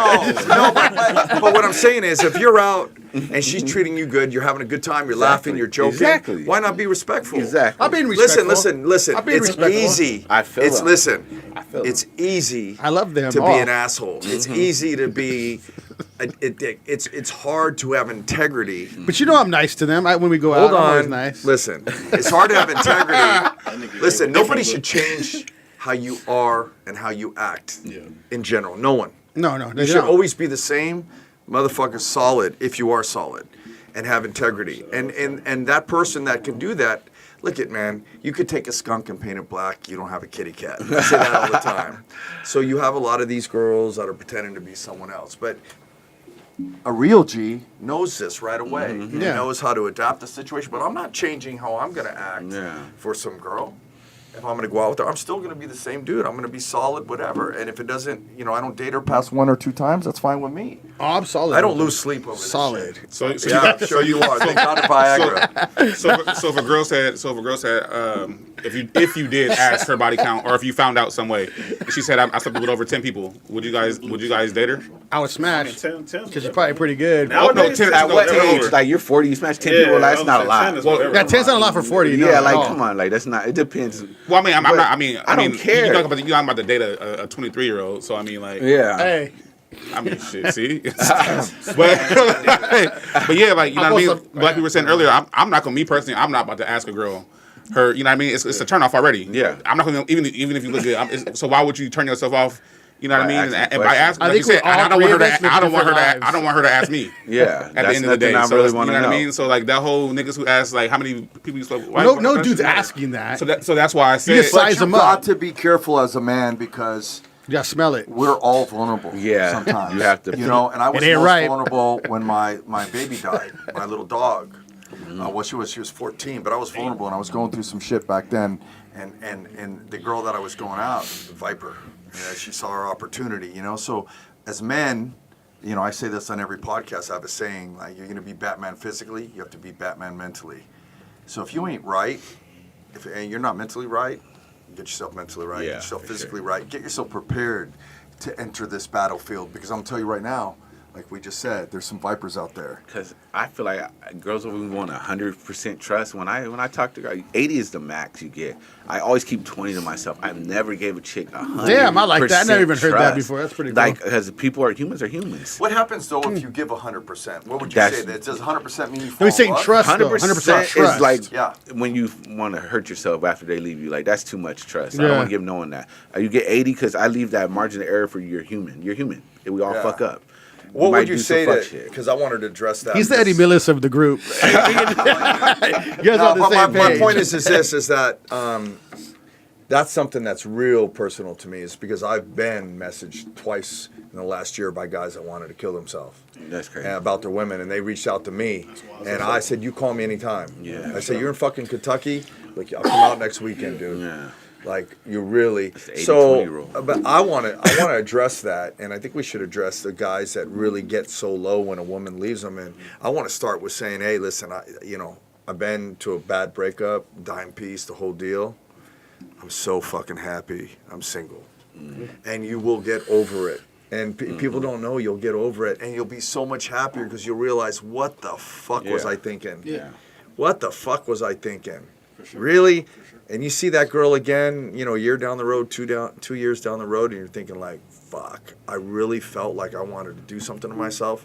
But what I'm saying is, if you're out and she's treating you good, you're having a good time, you're laughing, you're joking. Exactly. Why not be respectful? Exactly. I'm being respectful. Listen. I'm being It's respectful. easy. I feel it's them. listen. I feel It's easy. I love them to all. be an asshole. It's easy to be. It's hard to have integrity. But you know I'm nice to them. When we go Hold out, I'm always on. nice. Listen, it's hard to have integrity. Listen, nobody should change how you are and how you act in general. No one. No, You they should don't. always be the same motherfucker solid if you are solid and have integrity. And that person that can do that, look it, man, you could take a skunk and paint it black. You don't have a kitty cat. I say that all the time. So you have a lot of these girls that are pretending to be someone else. But a real G knows this right away. He Yeah. knows how to adapt the situation. But I'm not changing how I'm going to act for some girl. If I'm going to go out with her, I'm still going to be the same dude. I'm going to be solid, whatever. And if it doesn't, I don't date her past 1 or 2 times, that's fine with me. Oh, I'm solid. I don't lose sleep over Solid. this shit. So Yeah, I'm sure you are. Thank God for Viagra. So if a girl said, if you did ask her body count, or if you found out some way, she said I slept with over 10 people, would you guys date her? I would smash. 10. Because you're probably pretty good. Nowadays, 10 At what never age? over. Like you're 40, you smash 10 people. That's not a lot. Yeah, 10's not a lot for 40. no, Yeah, at like all. come on, like that's not. It depends. Well, I mean, I don't care. You're I'm about to date a 23-year-old, so I mean, like, Yeah. Hey, I mean, shit. See, but yeah, like you know what I mean. Like we were saying earlier, I'm not gonna. Me personally, I'm not about to ask a girl. Her, you know what I mean? It's a turn off already. Yeah. I'm not gonna even if you look good. So why would you turn yourself off? You know what I mean? By asking And by asking, I like you think said, we all I don't want her three to. of us I don't live want her to. different I don't want her to ask me. Yeah. At the end of the day, I so really you know want to what know. I mean. So like that whole niggas who ask like how many people you slept with. no dude's asking that. So that's why I said. just size But them you've got up. to be careful as a man because You gotta smell it. we're all vulnerable. Yeah, sometimes you have to- and I was It ain't most right. vulnerable when my baby died, my little dog. She was 14, but I was vulnerable and I was going through some shit back then. And the girl that I was going out, Viper, she saw her opportunity. So as men, I say this on every podcast. I have a saying like, you're gonna be Batman physically, you have to be Batman mentally. So if you ain't right, and you're not mentally right, get yourself mentally right, Yeah, get yourself for physically sure. right, get yourself prepared to enter this battlefield. Because I'm gonna tell you right now, like we just said, there's some vipers out there. Because I feel like girls always want 100% trust. When I talk to girls, 80 is the max you get. I always keep 20 to myself. I've never gave a chick 100%. Damn, I like that. I never even heard that trust. before. That's pretty cool. Like, because humans are humans. What happens though if you give 100%? What would you That's- say? That does 100% mean you fall No, he's saying in love? trust. 100% trust. is like Yeah. when you want to hurt yourself after they leave you. Like, that's too much trust. I Yeah. don't want to give no one that. You get 80 because I leave that margin of error for you're human. You're human. We all Yeah. fuck up. What might would you do some say fuck to? shit. Because I wanted to address that. He's the Eddie Millis of the group. You guys No, on the but same my page. point is this: is that that's something that's real personal to me. Is because I've been messaged twice in the last year by guys that wanted to kill themselves. That's crazy. About their women, and they reached out to me, and I said, "You call me anytime." Yeah. I said, "You're in fucking Kentucky. Like, I'll come out next weekend, dude." Yeah. Like, you really. It's the 80-20 So, rule. but I want to address that, and I think we should address the guys that really get so low when a woman leaves them. And I want to start with saying, "Hey, listen, I've been to a bad breakup, dime piece, the whole deal. I'm so fucking happy I'm single, and you will get over it." And people don't know you'll get over it, and you'll be so much happier because you'll realize, what the fuck was I thinking? Yeah. What the fuck was I thinking? Really? And you see that girl again, a year down the road, 2 years down the road, and you're thinking like, fuck, I really felt like I wanted to do something to myself.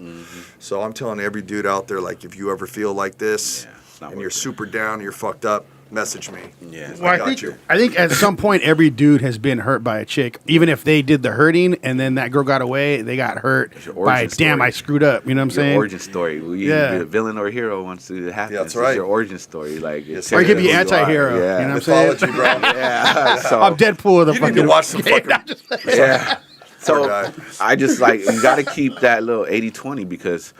So I'm telling every dude out there, like, if you ever feel like this and you're super down, you're fucked up, message me. Yeah. Well, I think at some point every dude has been hurt by a chick, even if they did the hurting and then that girl got away, they got hurt by damn, I screwed up. You know what I'm saying? Your origin story. Will you be a villain or a hero once it happens? Yeah, that's right. It's your origin story. Like, Or you could be anti-hero. Yeah. You know what I'm saying? Mythology, bro. Yeah. So, I'm Deadpool of the You fucking. need to watch some fucking. yeah. So guy. I just like, you got to keep that little 80-20 because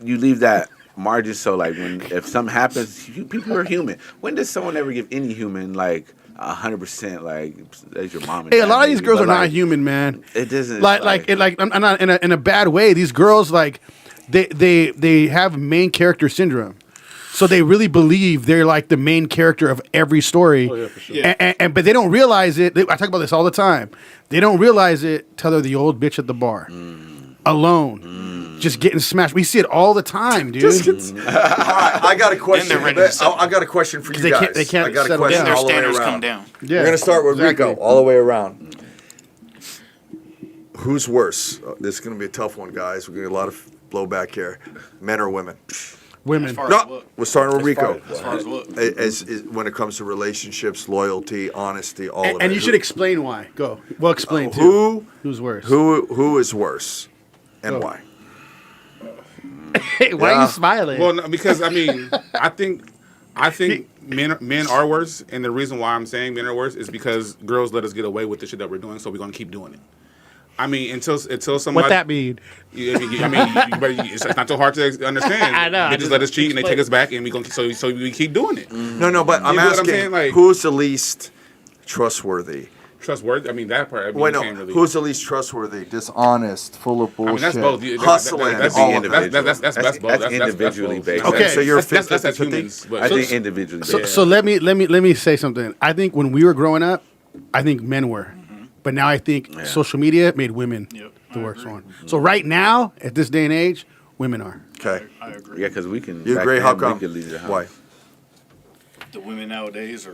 you leave that margin. So like if something happens, people are human. When does someone ever give any human like 100% like as your mom? And Hey, a dad lot of these maybe, girls but, are like, not human, man. It doesn't I'm not in a bad way. These girls like they have main character syndrome. So they really believe they're like the main character of every story. Oh, yeah, for sure. But they don't realize it. I talk about this all the time. They don't realize it till they're the old bitch at the bar. Alone. Just getting smashed. We see it all the time, dude. All right, I got a question. Then they're ready to I got a question for you They guys. can't- they can't I got a settle question down. Their all the way standards around. come down. Yeah, We're gonna start with exactly. Rico all the way around. Who's worse? This is gonna be a tough one, guys. We're gonna get a lot of blowback here. Men or women? Women. As far as No, what? we're starting with Rico. As far as what? As when it comes to relationships, loyalty, honesty, all of it. And you should explain why. Go. Well, explain too. Who's worse? Who is worse, and Go. why? Hey, why are Yeah. you smiling? Well, no, because I mean, I think men are worse, and the reason why I'm saying men are worse is because girls let us get away with the shit that we're doing, so we're gonna keep doing it. I mean, until somebody. what that mean? It's not so hard to understand. I know. They just let us cheat and they take us back, and we gonna so we keep doing it. No, but I'm You know what I'm asking saying? Like- who's the least trustworthy? Trustworthy. I mean, that part. I mean, Wait, you no. can't really. Who's the least trustworthy? Dishonest, full of I bullshit, mean, that's both. hustling, That's all of it. that's both. That's individually both. based. Okay, so you're that's 50-50? humans. But I think individually. So let me say something. I think when we were growing up, I think men were, but now I think social media made women the worst one. So right now, at this day and age, women are. Okay. I agree. Yeah, because we can. You back agree? then, How we come? could leave the house. Why? The women nowadays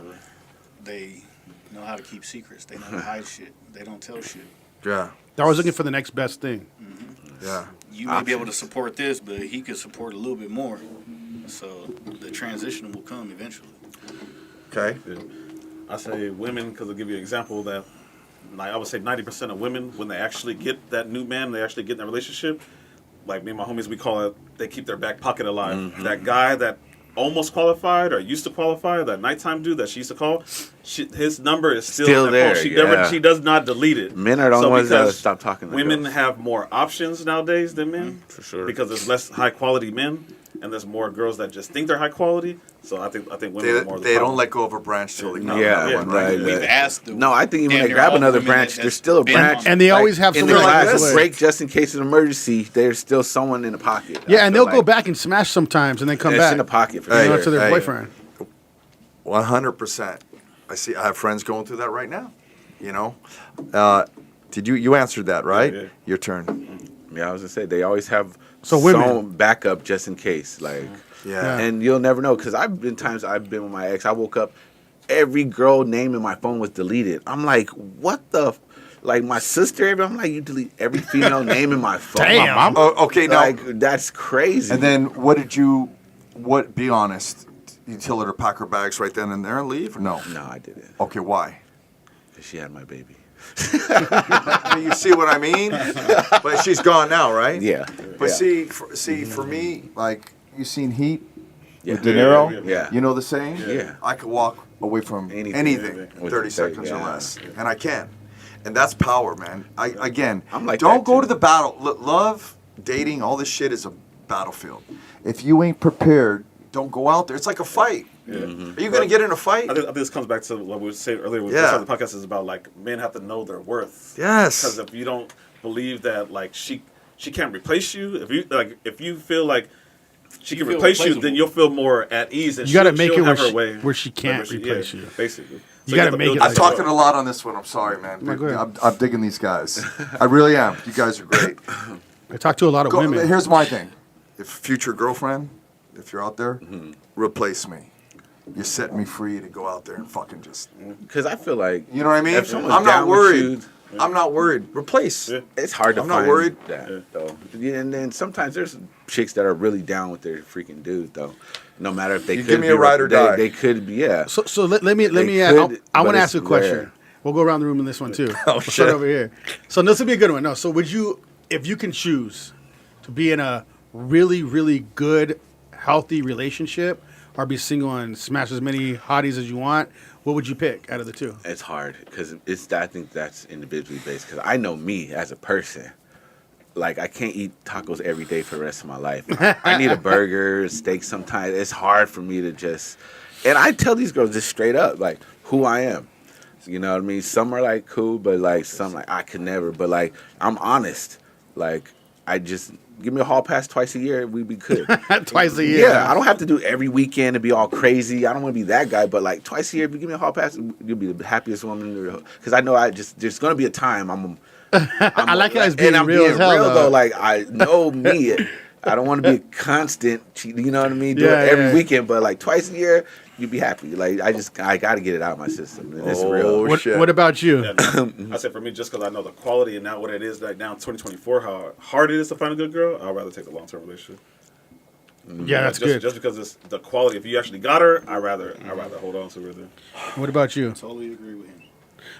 they know how to keep secrets. They know how to hide shit. They don't tell shit. Yeah. They're always looking for the next best thing. Yeah. You may be able to support this, but he could support a little bit more. So the transition will come eventually. Okay. I say women because I'll give you an example that I would say 90% of women, when they actually get that new man, they actually get in that relationship, like me and my homies, we call it, they keep their back pocket alive. That guy that almost qualified or used to qualify, that nighttime dude that she used to call, his number is still in there, phone. yeah. She does not delete it. Men are the only ones that because stop talking to women girls. have more options nowadays than men. For sure. Because there's less high quality men. And there's more girls that just think they're high quality, so I think women are more. They don't let go of a branch till they got Yeah, another one, right. right? We've asked. No, I think even damn they near grab all another women branch, that- there's still a been branch. on. And they always have in someone the like glass this. break just in case of an emergency. There's still someone in the pocket. Yeah, and they'll So, go like, back and smash sometimes, and then come It's back. in the pocket for Hey, sure. To their hey. boyfriend. 100%. I have friends going through that right now. You know, did you answered that right? Yeah. Your turn. Yeah, I was gonna say they always have women. some backup just in case, like. Yeah. And you'll never know because I've been with my ex. I woke up, every girl name in my phone was deleted. I'm like, what the? Like my sister, I'm like, you delete every female name in my phone. Damn. My mom. Oh, okay, now. Like that's crazy. And then be honest, you tell her to pack her bags right then and there and leave? Or no? no, I didn't. Okay, why? 'Cause she had my baby. You see what I mean? But she's gone now, right? Yeah. But yeah. see, for me, like, you seen Heat? Yeah. with De Niro. Yeah. You know the saying? Yeah. I could walk away from anything in 30 seconds or less, and I can. And that's power, man. I'm like don't that go too. to the battle. Love, dating, all this shit is a battlefield. If you ain't prepared, don't go out there. It's like a fight. Yeah. Are you going to get in a fight? I think this comes back to what we were saying earlier. With Yeah. the podcast is about like men have to know their worth. Yes. Because if you don't believe that like she can't replace you, if you feel like she can feel replace you, replaceable. then you'll feel more at ease. And You got to she'll make it have where her way where she can't replace you. Basically. You gotta have to make build it I'm like yourself talking up. a lot on this one. I'm sorry, man. No, go ahead. I'm digging these guys. I really am. You guys are great. I talk to a lot of women. Here's my thing. If future girlfriend, if you're out there, replace me. You're setting me free to go out there and fucking just. Because I feel like You know what I mean? if someone's I'm not down with worried. you, I'm not worried. Replace. Yeah. it's hard to I'm find not worried. that though. Yeah, and then sometimes there's chicks that are really down with their freaking dude though. No matter if they You could give me be a ride or die. They could be, yeah. So let me They ask. could, I want but to ask you a it's question. rare. We'll go around the room in this one too. Oh, We'll shit. start over here. So this would be a good one. No. So would you, if you can choose, to be in a really really good, healthy relationship, or be single and smash as many hotties as you want? What would you pick out of the two? It's hard because I think that's individually based. Because I know me as a person. Like I can't eat tacos every day for the rest of my life. I need a burger, steak. Sometimes it's hard for me to just. And I tell these girls just straight up, like who I am. You know what I mean? Some are like cool, but like some like I could never. But like I'm honest. Like I just give me a hall pass twice a year, we'd be good. Twice a year. Yeah, I don't have to do every weekend and be all crazy. I don't want to be that guy, but like twice a year, if you give me a hall pass, you'll be the happiest woman. Because I know there's gonna be a time I like how it's being and I'm real being as hell, real though. though. Like I know me. I don't want to be a constant. You know what I mean? Do Yeah, it every yeah. weekend, but like twice a year, you'd be happy. Like I got to get it out of my system. And it's real. What about you? Yeah, I said for me, just because I know the quality and now what it is like now in 2024, how hard it is to find a good girl, I'd rather take a long-term relationship. Yeah, that's good. Just because it's the quality. If you actually got her, I'd rather hold on to her. Then. What about you? Totally agree with him.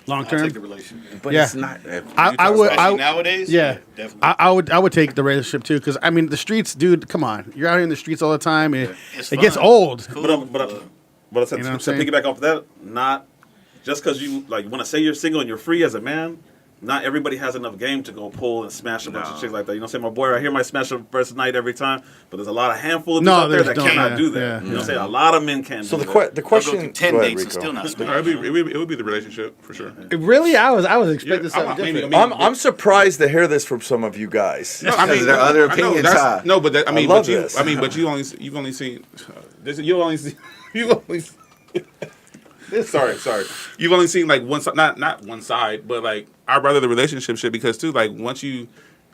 Long I'll take the term? relationship. But Yeah. it's not. I would. Especially nowadays. Yeah, definitely. I would take the relationship too, because I mean the streets, dude. Come on, you're out here in the streets all the time. It It's gets fun. old. Cool. But I said You know what I'm to saying? piggyback off that, not just because you like want to say you're single and you're free as a man. Not everybody has enough game to go pull and smash a bunch of chicks like that. You know what I'm saying? My boy right here might smash her first night every time, but there's a lot of handful of dudes out there there's that no- cannot yeah, do that. yeah, You know what I'm saying? A lot of men can't So do the that. the question. I'll go through 10 go ahead, dates and Rico. still not No, smash. it would be the relationship for sure. Really, I was expecting Yeah, something I mean, different. I'm surprised to hear this from some of you guys. No, I mean, there are other I know, opinions, that's- huh? No, but I mean, love but you, this. I mean, but you've only seen you only. Sorry. You've only seen like one side, not one side, but like I'd rather the relationship shit because too, like once you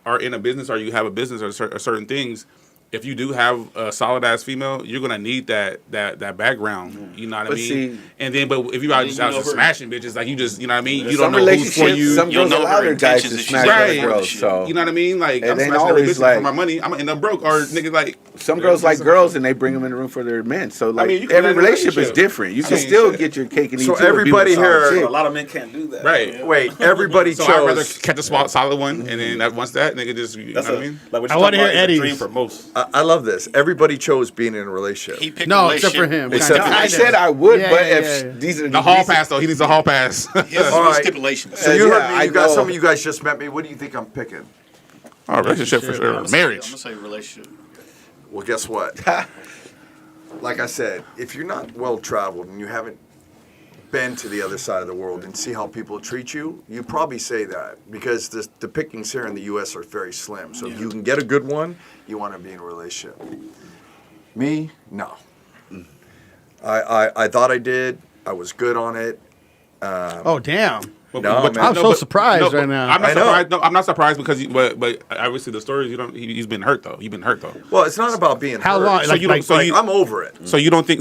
are in a business or you have a business or certain things, if you do have a solid ass female, you're gonna need that background. You know what I But mean? see- And then, but if you out then just you out know just her. smashing bitches, like you just, you know what I mean? You Some don't know who's for relationships, you. some You'll girls know allow her their guys intentions to if she's smash there other for girls. the shit. So You know what I mean? Like And I'm they smashing every always bitch like- for my money. I'm gonna end up broke or niggas like some girls like girls and they bring them in the room for their men. So like mean, you can every have a relationship is relationship. different. You I can mean, still shit. get your cake and eat So too and be with everybody a solid here- chick. A lot of men can't do that. right. Wait, everybody So I'd rather chose. catch a solid one, and then once that nigga just, you know That's what I mean? like what I you wanna talking hear about is a Eddie's. dream for most. I love this. Everybody chose being in a relationship. He picked No, a except for relationship him. with Except Kinda. for- I said I would, Yeah, but yeah, if yeah. these are The hall pass though, he needs a hall pass. His All right. stipulations. So you Yeah, heard me. I You got know. some of you guys just met me. What do you think I'm picking? Oh, relationship for I'm sure. gonna say- Marriage. I'm gonna say relationship. Well, guess what? Like I said, if you're not well traveled and you haven't been to the other side of the world and see how people treat you, you probably say that because the pickings here in the U.S. are very slim. So if you can get a good one, you want to be in a relationship. Me, no. I thought I did. I was good on it. Oh damn! No, man. I'm so surprised right now. I'm not I know. surprised. No, I'm not surprised because, but obviously the stories he's been hurt though. You've been hurt though. Well, it's not about being How hurt. long? So Like, you don't- like, so like, you- I'm over it. So you don't think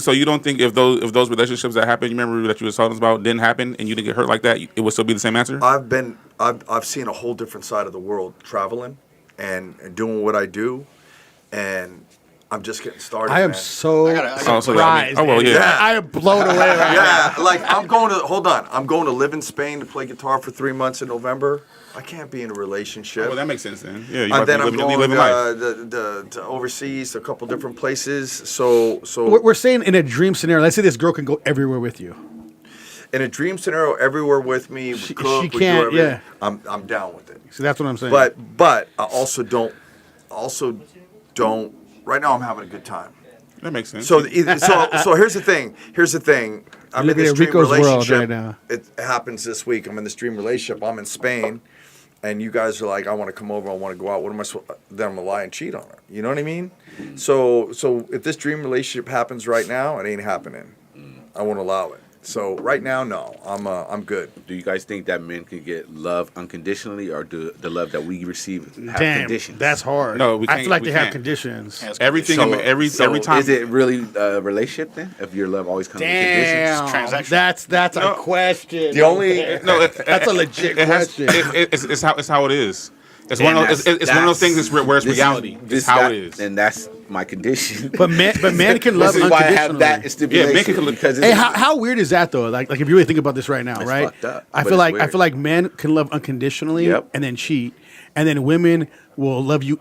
if those relationships that happened, you remember that you were telling us about, didn't happen, and you didn't get hurt like that, it would still be the same answer? I've seen a whole different side of the world traveling and doing what I do, and I'm just getting started. I am man. so I gotta- surprised. Oh, well, man. yeah. I am blown away right now. Yeah, like I'm going to live in Spain to play guitar for 3 months in November. I can't be in a relationship. Well, that makes sense then. Yeah, you And then I'm living going life. to overseas, a couple different places. So We're saying in a dream scenario, let's say this girl can go everywhere with you. in a dream scenario, everywhere with me, we cook, we do can't, everything. yeah. I'm down with it. So that's what I'm saying. But I also don't. Right now, I'm having a good time. That makes sense. So here's the thing. I'm in Living this in dream Rico's world relationship. right now. It happens this week. I'm in this dream relationship. I'm in Spain, and you guys are like, I want to come over. I want to go out. What am I supposed? Then I'm gonna lie and cheat on her. You know what I mean? So if this dream relationship happens right now, it ain't happening. I won't allow it. So right now, no, I'm good. Do you guys think that men can get love unconditionally, or do the love that we receive have Damn, conditions? that's hard. No, we I can't- feel like we they have can't. conditions. Has everything, every time. Is it really a relationship then? If your love always comes with Damn, conditions? Transactional. that's a question. The only That's a legit it has, question. it's how it is. It's And one of those, it's one of those things that's where it's this is- reality. this It's how guy- it is. and that's my condition. But men can love This is why I have unconditionally. that stipulation. men can- because Hey, it's, how weird is that though? Like if you really think about this right now, It's right? fucked up, I but feel it's like weird. men can love unconditionally Yep. and then cheat, and then women will love you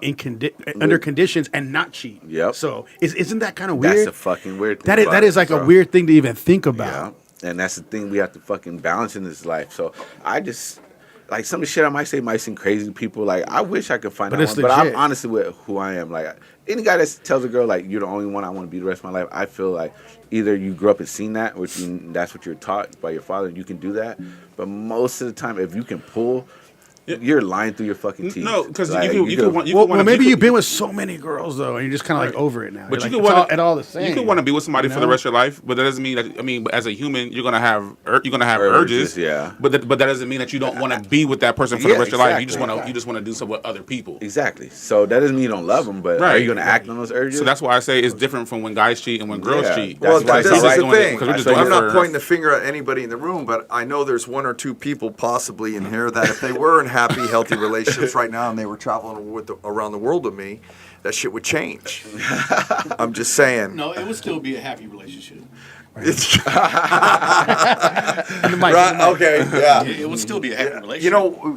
under conditions and not cheat. Yep. So isn't that kind of weird? that's a fucking weird thing. that about is it, like a bro. weird thing to even think Yeah, about. and that's the thing we have to fucking balance in this life. So I just like some of the shit I might say might seem crazy to people. Like I wish I could find But out it's one, but I'm legit. honestly with who I am. Like any guy that tells a girl like you're the only one I want to be the rest of my life, I feel like either you grew up and seen that, which that's what you're taught by your father, and you can do that. But most of the time, if you can pull, you're lying through your fucking teeth. No, because Like, you could want. Well, maybe you've been with so many girls though, and you're just kind of like over it now. But You're you like, could it's want all the same. You could want to be with somebody for the know? rest of your life, but that doesn't mean that. I mean, as a human, you're gonna have urges. Yeah. But that doesn't mean that you don't want to be with that person for the Yeah, rest of your life. exactly. You just want to do something with other people. Exactly. So that doesn't mean you don't love them, but are Right. you going to act on those urges? So that's why I say it's different from when guys cheat and when girls Yeah, cheat. that's why this it's is alright the doing it, thing. because we're just So doing I'm it not for- pointing the finger at anybody in the room, but I know there's one or two people possibly in here that if they were in happy, healthy relationships right now and they were traveling around the world with me, that shit would change. I'm just saying. No, it would still be a happy relationship. It's, In the mic, right, okay, yeah. It would still be a happy relationship.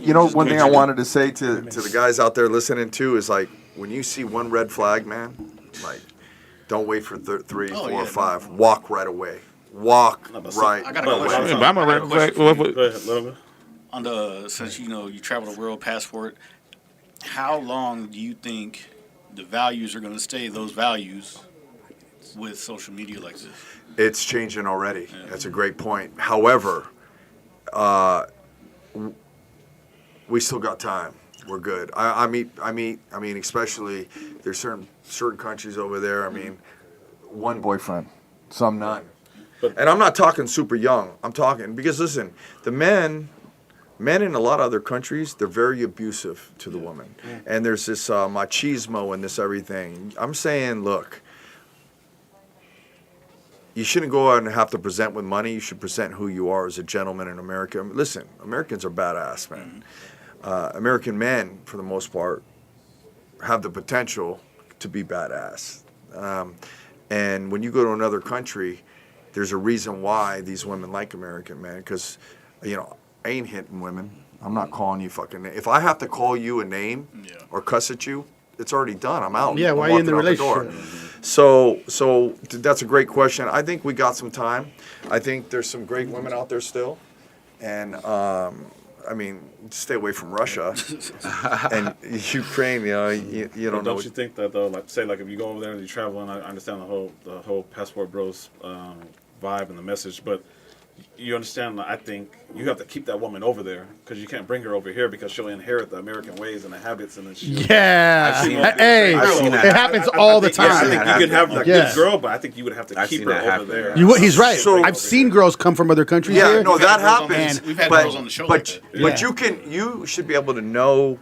You know, one thing I wanted to say to the guys out there listening too is like, when you see one red flag, man, like, don't wait for 3, 4, yeah, 5. Walk right away. Walk right I got a away. question. Yeah, but I'm a red flag. Go ahead, Logan. On the since you travel the world passport, how long do you think the values are going to stay those values with social media like this? It's changing already. That's a great point. However, we still got time. We're good. I mean, especially there's certain countries over there. I mean, one boyfriend, some none. And I'm not talking super young. I'm talking because listen, the men in a lot of other countries, they're very abusive to the woman, and there's this machismo and this everything. I'm saying, look. You shouldn't go out and have to present with money. You should present who you are as a gentleman in America. Listen, Americans are badass, man. American men, for the most part, have the potential to be badass. And when you go to another country, there's a reason why these women like American men. Because, I ain't hitting women. I'm not calling you fucking name. If I have to call you a name or cuss at you, it's already done. I'm out. Yeah, I'm why are you in the walking out door. relationship? So that's a great question. I think we got some time. I think there's some great women out there still, and I mean, stay away from Russia and Ukraine. You don't know. Don't you think that though? Like, say, like if you go over there and you travel, and I understand the whole passport bros vibe and the message, but you understand. Like, I think you have to keep that woman over there because you can't bring her over here because she'll inherit the American ways and the habits, and then she. Yeah. I've seen that. Hey, I've seen that it happens all the I think time. you could have that Yeah. good girl, but I think you would have to I've keep seen her that over happen. there. He's right. So- I've seen girls come from other countries Yeah, here. no, We've had that girls on- happens. we've had but girls on the show like that. but Yeah. you should be able to know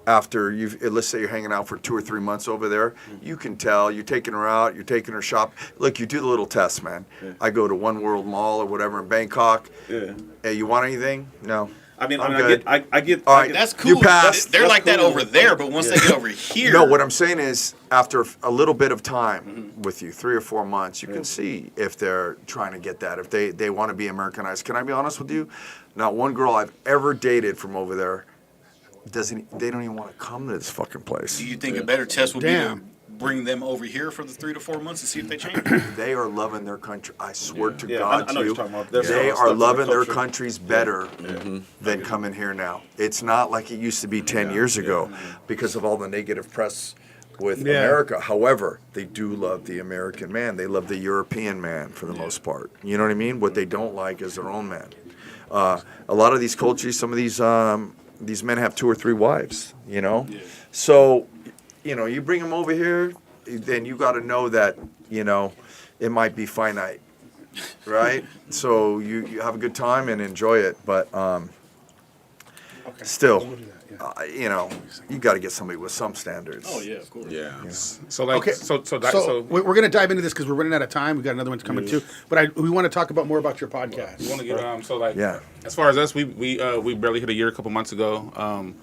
after let's say you're hanging out for 2 or 3 months over there, you can tell you're taking her out, you're taking her shop. Look, you do the little test, man. I go to One World Mall or whatever in Bangkok. Yeah. Hey, you want anything? No. I'm I good. get. All right, That's You cool. passed. They're That's like that cool. over there, but once they get over here, No, what I'm saying is, after a little bit of time with you, 3 or 4 months, you can see if they're trying to get that, if they want to be Americanized. Can I be honest with you? Not one girl I've ever dated from over there they don't even want to come to this fucking place. do you think a better test would be Damn. to bring them over here for the 3 to 4 months and see if they change? They are loving their country. I swear to Yeah, God, I know what to you're you, talking about. There's they some stuff are in the loving their culture. countries better than coming here now. It's not like it used to be 10 years ago because of all the negative press with America. However, they do love the American man. They love the European man for the most part. You know what I mean? What they don't like is their own man. A lot of these cultures, some of these men have 2 or 3 wives, you know? Yeah. So, you know, you bring them over here, then you got to know that, you know, it might be finite, right? So you have a good time and enjoy it, but still, you know, you got to get somebody with some standards. Oh yeah, of course. Yeah. So like, Okay. so we're going to dive into this because we're running out of time. We got another one coming too, but we want to talk about more about your podcast. we want to get so like, Yeah. as far as us, we barely hit a year a couple months ago.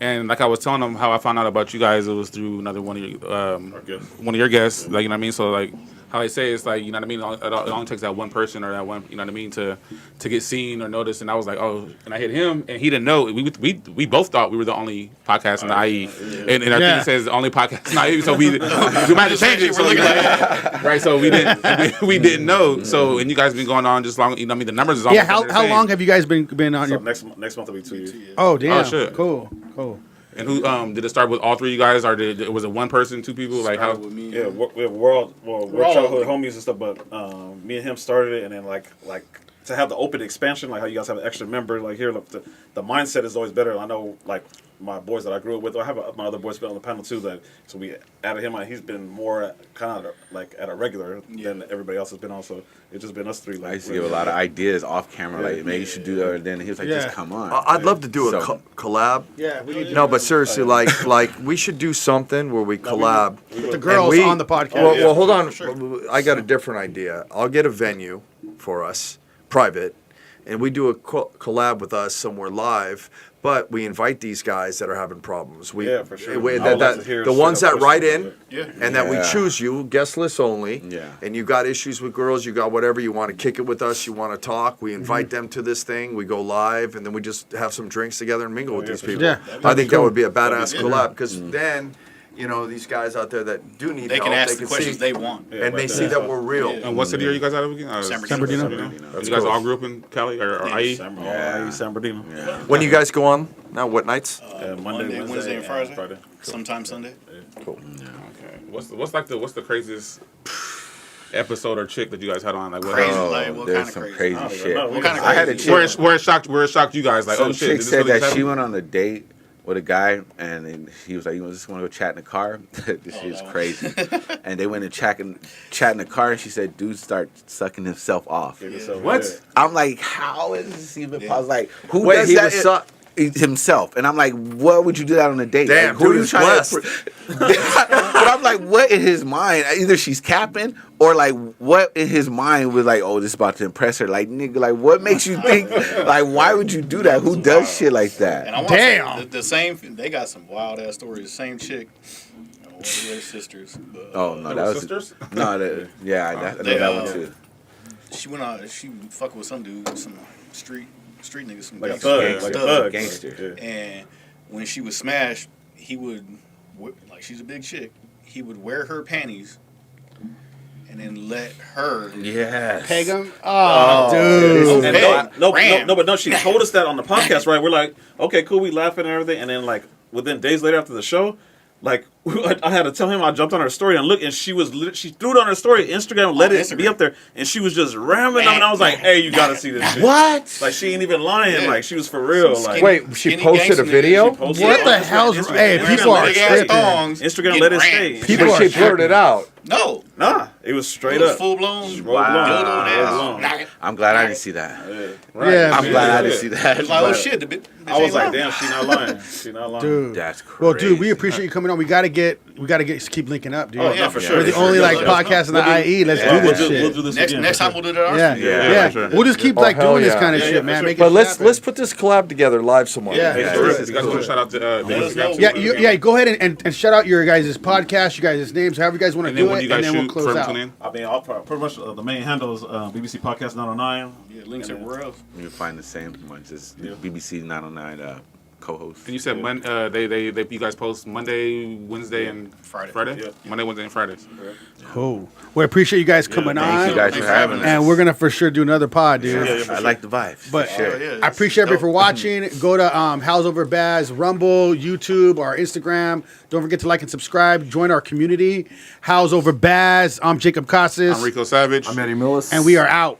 And like I was telling them how I found out about you guys, it was through another one of your guests. Like, you know what I mean? So like how I say it's like, you know what I mean? It only takes that one person or that one, you know what I mean, to get seen or noticed. And I was like, oh, and I hit him, and he didn't know. We both thought we were the only podcast in the IE, and our thing says the only podcast in the IE. So we might have to change it. So right? So we didn't know. So and you guys been going on just long. You know what I mean? The numbers is almost How long have you guys been on So your? next month will be 2 years. Oh damn! Oh, shit. Cool. And who did it start with? All 3 of you guys, or was it one person, 2 people? Like how? With me, Yeah, we're all childhood homies and stuff, but me and him started it, and then like to have the open expansion, like how you guys have an extra member, like here, look, the mindset is always better. I know, like my boys that I grew up with, I have my other boys been on the panel too. So we added him on. He's been more kind of like at a regular than everybody else has been on. So it's just been us 3. Like, I used to give a lot of ideas off camera, like, man, you should do that. And then he was like, just come on. I'd love to do a So- collab. Yeah, we need to No, but seriously, like we should do something where we collab. With the girls on the podcast. Well, hold on. I got a different idea. I'll get a venue for us, private, and we do a collab with us somewhere live. But we invite these guys that are having problems. for sure. The ones that write in, Yeah. and that we Yeah. choose you, guest list only. Yeah. And you got issues with girls, you got whatever, you want to kick it with us, you want to talk. We invite them to this thing. We go live, and then we just have some drinks together and mingle with these for people. sure. I think that would be a badass That'd be collab because then, you know, these guys out there that do need They help, can ask they the can questions see, they want. and they see that we're real. Yeah. And what city are you guys out of again? San San Bernardino. You guys all grew up in Cali or IE? San Bernardino. When you guys go on now, what nights? Monday, Wednesday, and Friday. Sometime Sunday. Cool. Okay. What's the craziest episode or chick that you guys had on? Like what? Crazy. Oh, Like, what there's kind of some crazy? crazy shit. know. What kind of I had a crazy? chick. Where it shocked you guys? Like, Some oh shit! chick did this said really that happen? she went on a date with a guy, and then he was like, "You just want to go chat in the car?" This shit's that one. crazy. And they went and chat in the car, and she said, "Dude, start sucking himself off." What? I'm like, how is this even possible? I was like, who Wait, does he that? was suck- Himself. And I'm like, what would you do that on a date? Damn, like, who dude is blessed. but I'm like, what in his mind? Either she's capping, or like, what in his mind was like, oh, this is about to impress her. Like, nigga, like, what makes you think? Like, why would you do that? Who does shit like that? And I want Damn. to say the same. They got some wild ass stories. The same chick. One of their sisters. But, Oh no, They that were was sisters? No, I know They, that one too. She went out. She fucking with some dude, some street niggas, some Like a gangster. thug, like a thug. Gangster. Yeah. And when she was smashed, he would, like, she's a big chick. He would wear her panties, and then let her. Yes. Peg him. Oh, dude. And Hey, but no, she told us that on the podcast, right? We're like, okay, cool, we laughing and everything, and then like within days later after the show, like I had to tell him I jumped on her story and look, and she threw it on her story, Instagram, let it be up there, and she was just ramming them, and I was like, hey, you gotta see this shit. What? Like she ain't even lying, Yeah. like she was for real. Some Like Wait, she Skinny posted a gangsta video? niggas, she posted What it the on hell's? Instagram. Hey, Instagram people let are it Big ass tripping. thongs. Instagram getting let it rammed. stay. People But are she blurred it out. No. Nah. It was straight up. Full blown. Wow. Ass. I'm glad I didn't see that. Right. Yeah, I'm man. glad I didn't see that. It's like, oh but- shit, the bitch I was ain't like, lying. damn, she not lying. She not lying. Dude. That's crazy. Well, dude, we appreciate you coming on. We gotta keep linking up, dude. Oh, yeah, for sure. We're the For only sure. like podcast in the IE. Let's do this shit. We'll do this again. Next time we'll do that. Our Yeah, shit. yeah. for sure. We'll just keep like hell doing this yeah. kind of Yeah, shit, yeah, man. for Make But it let's happen. put this collab together live somewhere. Yeah. Yeah, Yeah, you guys want to shout out to Instagram? Yeah, go ahead and shout out your guys' podcast, you guys' names, however you guys want to And then do when it, you guys and then we'll shoot close for out. tune in. I mean, pretty much the main handle is BBC Podcast 909. Yeah, links everywhere else. You can find the same ones as BBC 909 co-host. And you said you guys post Monday, Wednesday, and Friday. Yeah. Monday, Wednesday, and Fridays. Cool. We appreciate you guys coming Thank on, you guys for having us. and we're gonna for sure do another pod, dude. I like the vibes. But for sure. Yeah, I appreciate everybody for watching. Go to Howls Over Baz, Rumble, YouTube, our Instagram. Don't forget to like and subscribe. Join our community. Howls Over Baz. I'm Jacob Casas. I'm Rico Savage. I'm Eddie Millis. And we are out.